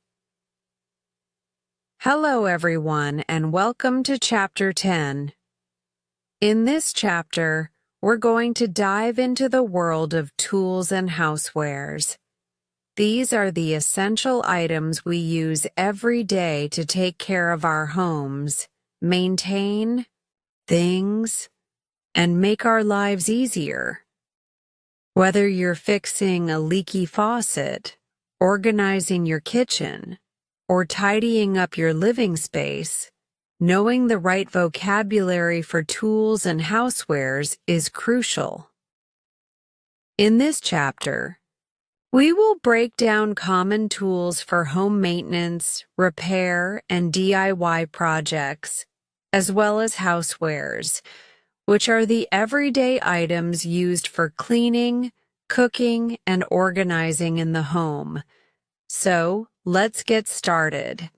Hello everyone, and welcome to Chapter 10. In this chapter, we're going to dive into the world of tools and housewares. These are the essential items we use every day to take care of our homes, maintain things, and make our lives easier. Whether you're fixing a leaky faucet, organizing your kitchen, or tidying up your living space, knowing the right vocabulary for tools and housewares is crucial. In this chapter, we will break down common tools for home maintenance, repair, and DIY projects, as well as housewares, which are the everyday items used for cleaning, cooking, and organizing in the home. So, let's get started.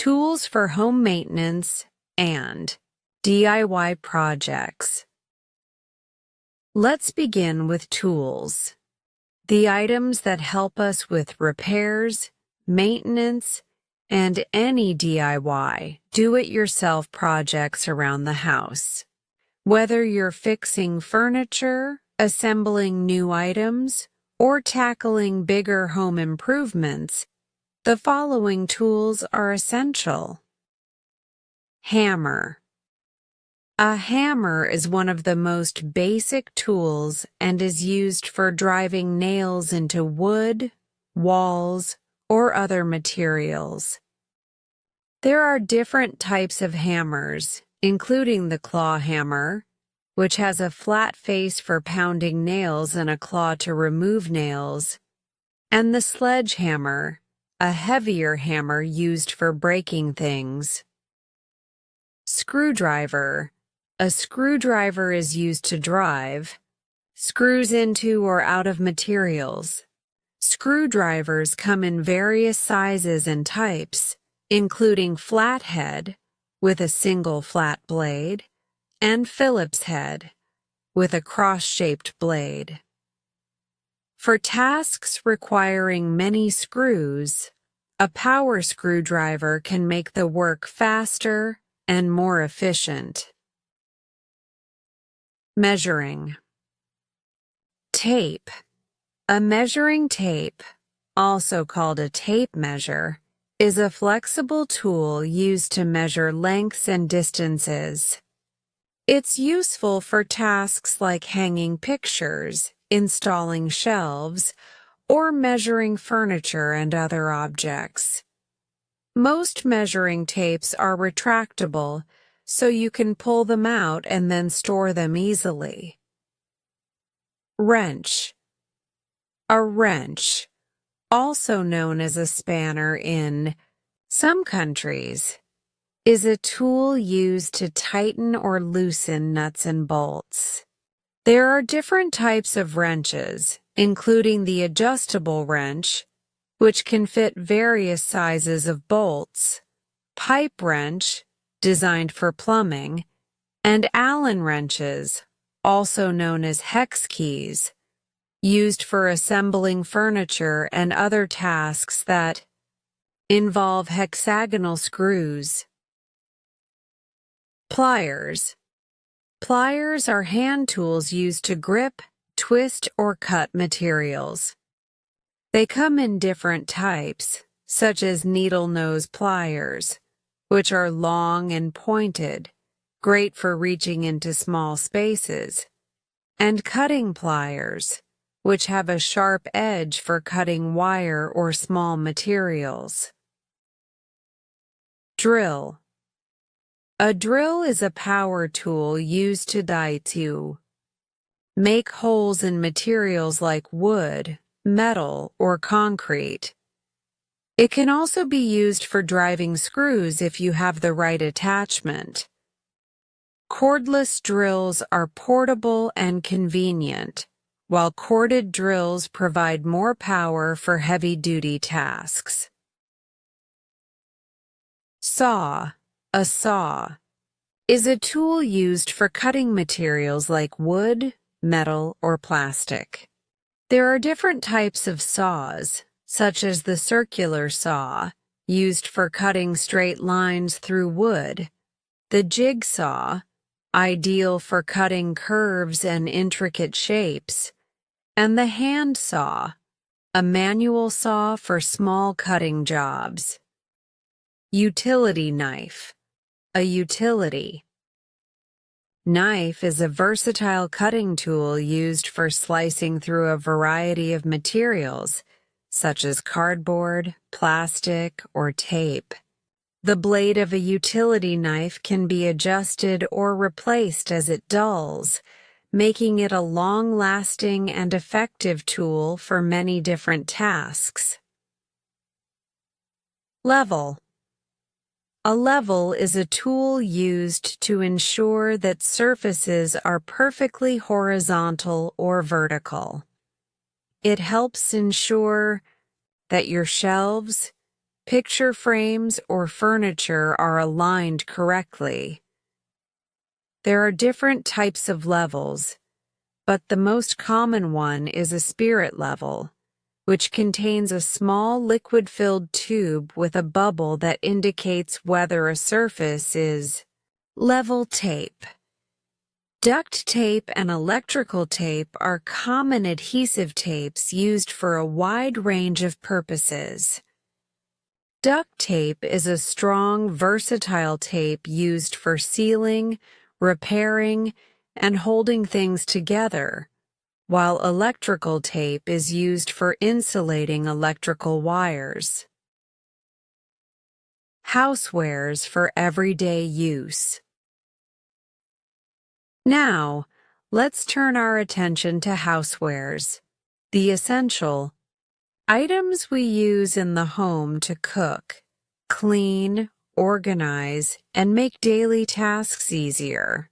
Tools for home maintenance and DIY projects. Let's begin with tools. The items that help us with repairs, maintenance, and any DIY, do-it-yourself projects around the house. Whether you're fixing furniture, assembling new items, or tackling bigger home improvements, the following tools are essential. Hammer. A hammer is one of the most basic tools and is used for driving nails into wood, walls, or other materials. There are different types of hammers, including the claw hammer, which has a flat face for pounding nails and a claw to remove nails, and the sledgehammer, a heavier hammer used for breaking things. Screwdriver. A screwdriver is used to drive screws into or out of materials. Screwdrivers come in various sizes and types, including flathead, with a single flat blade, and Phillips head, with a cross-shaped blade. For tasks requiring many screws, a power screwdriver can make the work faster and more efficient. Measuring. Tape. A measuring tape, also called a tape measure, is a flexible tool used to measure lengths and distances. It's useful for tasks like hanging pictures, installing shelves, or measuring furniture and other objects. Most measuring tapes are retractable, so you can pull them out and then store them easily. Wrench. A wrench, also known as a spanner in some countries, is a tool used to tighten or loosen nuts and bolts. There are different types of wrenches, including the adjustable wrench, which can fit various sizes of bolts, pipe wrench, designed for plumbing, and Allen wrenches, also known as hex keys, used for assembling furniture and other tasks that involve hexagonal screws. Pliers. Pliers are hand tools used to grip, twist, or cut materials. They come in different types, such as needle nose pliers, which are long and pointed, great for reaching into small spaces, and cutting pliers, which have a sharp edge for cutting wire or small materials. Drill. A drill is a power tool used to make holes in materials like wood, metal, or concrete. It can also be used for driving screws if you have the right attachment. Cordless drills are portable and convenient, while corded drills provide more power for heavy-duty tasks. Saw. A saw is a tool used for cutting materials like wood, metal, or plastic. There are different types of saws, such as the circular saw, used for cutting straight lines through wood, the jigsaw, ideal for cutting curves and intricate shapes, and the hand saw, a manual saw for small cutting jobs. Utility knife. A utility knife is a versatile cutting tool used for slicing through a variety of materials, such as cardboard, plastic, or tape. The blade of a utility knife can be adjusted or replaced as it dulls, making it a long-lasting and effective tool for many different tasks. Level. A level is a tool used to ensure that surfaces are perfectly horizontal or vertical. It helps ensure that your shelves, picture frames, or furniture are aligned correctly. There are different types of levels, but the most common one is a spirit level, which contains a small liquid-filled tube with a bubble that indicates whether a surface is level tape. Duct tape and electrical tape are common adhesive tapes used for a wide range of purposes. Duct tape is a strong, versatile tape used for sealing, repairing, and holding things together, while electrical tape is used for insulating electrical wires. Housewares for everyday use. Now, let's turn our attention to housewares, the essential items we use in the home to cook, clean, organize, and make daily tasks easier.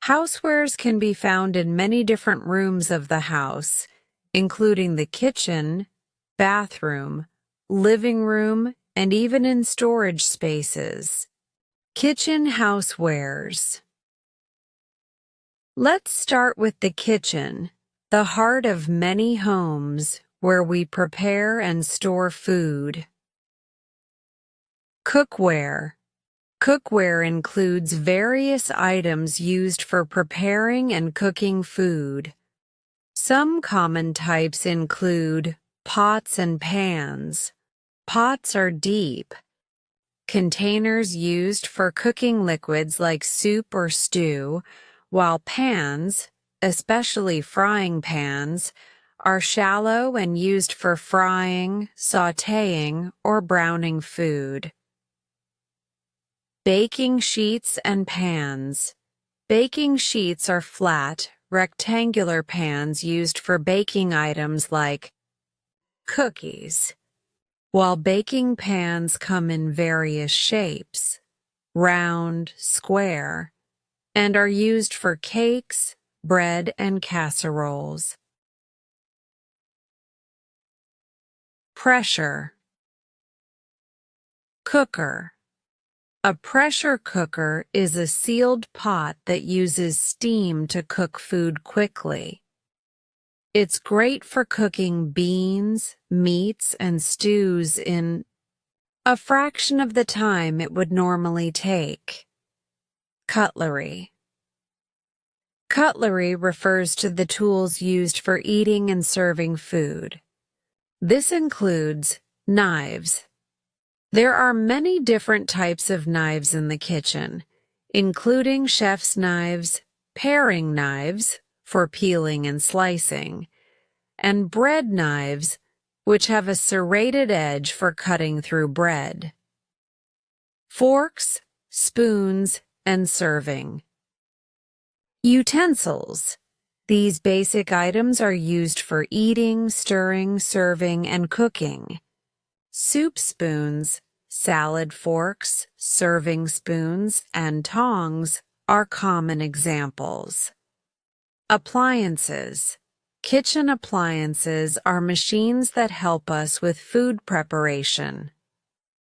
Housewares can be found in many different rooms of the house, including the kitchen, bathroom, living room, and even in storage spaces. Kitchen housewares. Let's start with the kitchen, the heart of many homes where we prepare and store food. Cookware. Cookware includes various items used for preparing and cooking food. Some common types include pots and pans. Pots are deep. Containers used for cooking liquids like soup or stew, while pans, especially frying pans, are shallow and used for frying, sautéing, or browning food. Baking sheets and pans. Baking sheets are flat, rectangular pans used for baking items like cookies, while baking pans come in various shapes, round, square, and are used for cakes, bread, and casseroles. Pressure. Cooker. A pressure cooker is a sealed pot that uses steam to cook food quickly. It's great for cooking beans, meats, and stews in a fraction of the time it would normally take. Cutlery. Cutlery refers to the tools used for eating and serving food. This includes knives. There are many different types of knives in the kitchen, including chef's knives, paring knives for peeling and slicing, and bread knives, which have a serrated edge for cutting through bread. Forks, spoons, and serving. Utensils. These basic items are used for eating, stirring, serving, and cooking. Soup spoons, salad forks, serving spoons, and tongs are common examples. Appliances. Kitchen appliances are machines that help us with food preparation.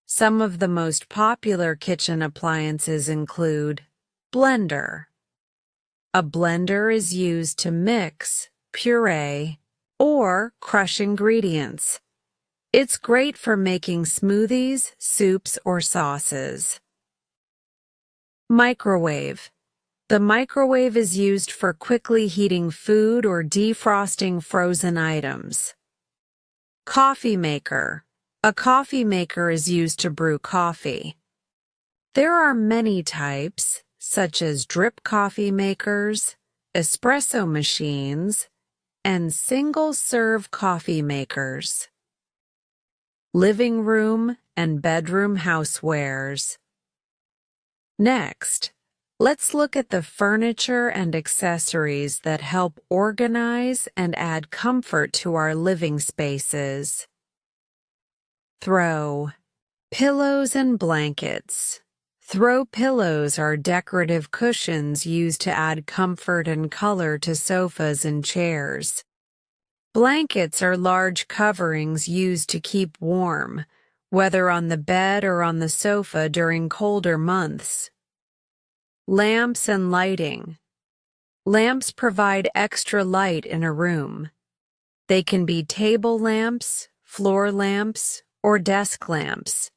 Some of the most popular kitchen appliances include blender. A blender is used to mix, puree, or crush ingredients. It's great for making smoothies, soups, or sauces. Microwave. The microwave is used for quickly heating food or defrosting frozen items. Coffee maker. A coffee maker is used to brew coffee. There are many types, such as drip coffee makers, espresso machines, and single-serve coffee makers. Living room and bedroom housewares. Next, let's look at the furniture and accessories that help organize and add comfort to our living spaces. Throw. Pillows and blankets. Throw pillows are decorative cushions used to add comfort and color to sofas and chairs. Blankets are large coverings used to keep warm, whether on the bed or on the sofa during colder months. Lamps and lighting. Lamps provide extra light in a room. They can be table lamps, floor lamps, or desk lamps.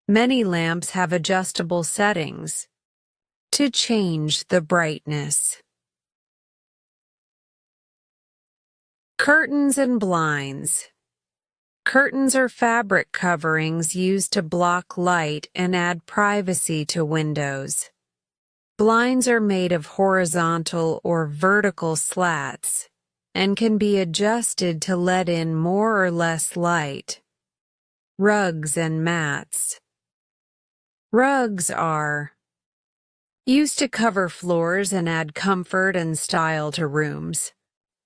Many lamps have adjustable settings to change the brightness. Curtains and blinds. Curtains are fabric coverings used to block light and add privacy to windows. Blinds are made of horizontal or vertical slats and can be adjusted to let in more or less light. Rugs and mats. Rugs are used to cover floors and add comfort and style to rooms.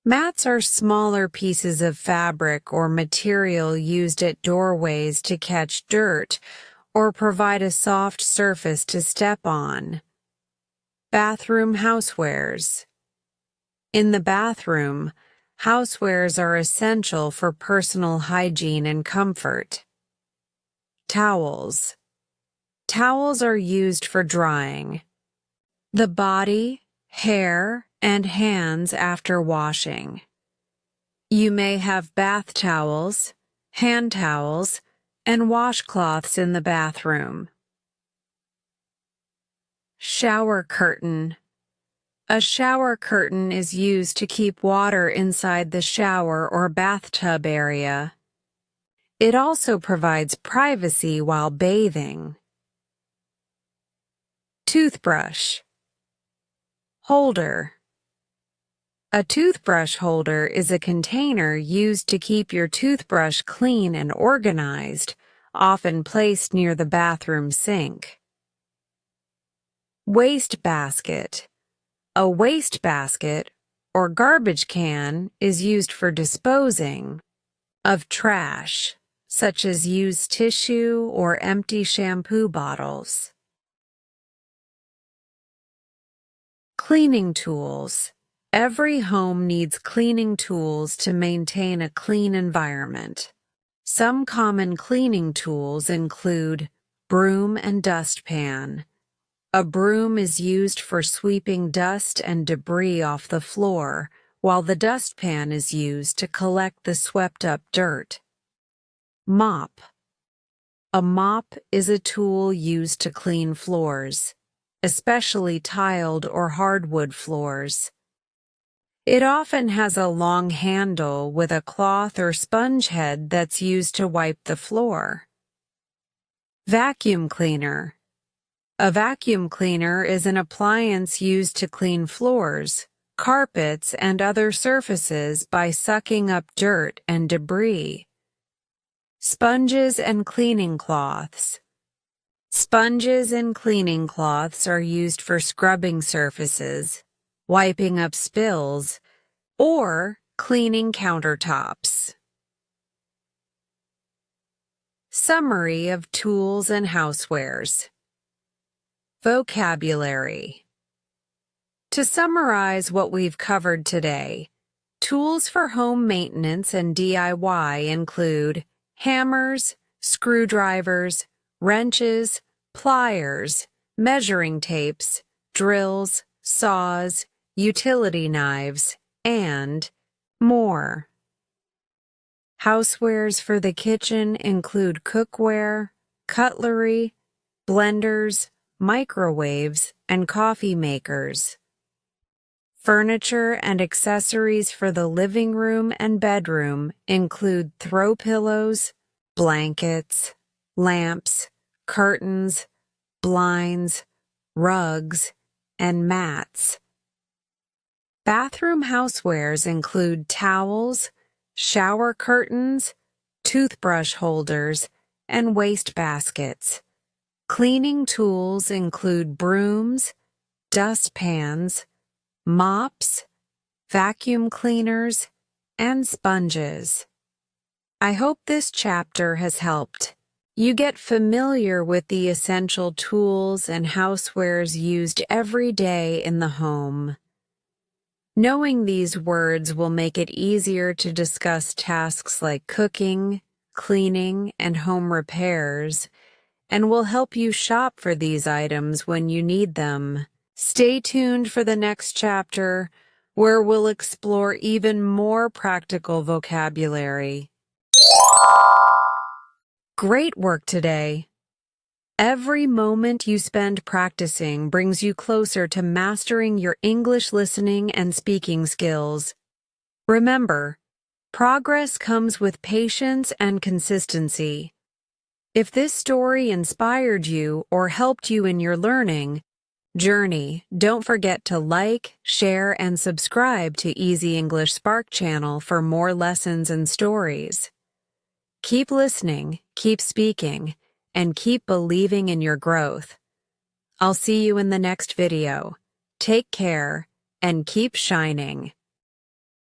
Mats are smaller pieces of fabric or material used at doorways to catch dirt or provide a soft surface to step on. Bathroom housewares. In the bathroom, housewares are essential for personal hygiene and comfort. Towels. Towels are used for drying the body, hair, and hands after washing. You may have bath towels, hand towels, and washcloths in the bathroom. Shower curtain. A shower curtain is used to keep water inside the shower or bathtub area. It also provides privacy while bathing. Toothbrush. Holder. A toothbrush holder is a container used to keep your toothbrush clean and organized, often placed near the bathroom sink. Waste basket. A waste basket, or garbage can, is used for disposing of trash, such as used tissue or empty shampoo bottles. Cleaning tools. Every home needs cleaning tools to maintain a clean environment. Some common cleaning tools include broom and dustpan. A broom is used for sweeping dust and debris off the floor, while the dustpan is used to collect the swept-up dirt. Mop. A mop is a tool used to clean floors, especially tiled or hardwood floors. It often has a long handle with a cloth or sponge head that's used to wipe the floor. Vacuum cleaner. A vacuum cleaner is an appliance used to clean floors, carpets, and other surfaces by sucking up dirt and debris. Sponges and cleaning cloths. Sponges and cleaning cloths are used for scrubbing surfaces, wiping up spills, or cleaning countertops. Summary of tools and housewares. Vocabulary. To summarize what we've covered today, tools for home maintenance and DIY include hammers, screwdrivers, wrenches, pliers, measuring tapes, drills, saws, utility knives, and more. Housewares for the kitchen include cookware, cutlery, blenders, microwaves, and coffee makers. Furniture and accessories for the living room and bedroom include throw pillows, blankets, lamps, curtains, blinds, rugs, and mats. Bathroom housewares include towels, shower curtains, toothbrush holders, and waste baskets. Cleaning tools include brooms, dustpans, mops, vacuum cleaners, and sponges. I hope this chapter has helped you get familiar with the essential tools and housewares used every day in the home. Knowing these words will make it easier to discuss tasks like cooking, cleaning, and home repairs, and will help you shop for these items when you need them. Stay tuned for the next chapter, where we'll explore even more practical vocabulary. Great work today! Every moment you spend practicing brings you closer to mastering your English listening and speaking skills. Remember, progress comes with patience and consistency. If this story inspired you or helped you in your learning journey, don't forget to like, share, and subscribe to Easy English Spark channel for more lessons and stories. Keep listening, keep speaking, and keep believing in your growth. I'll see you in the next video. Take care and keep shining.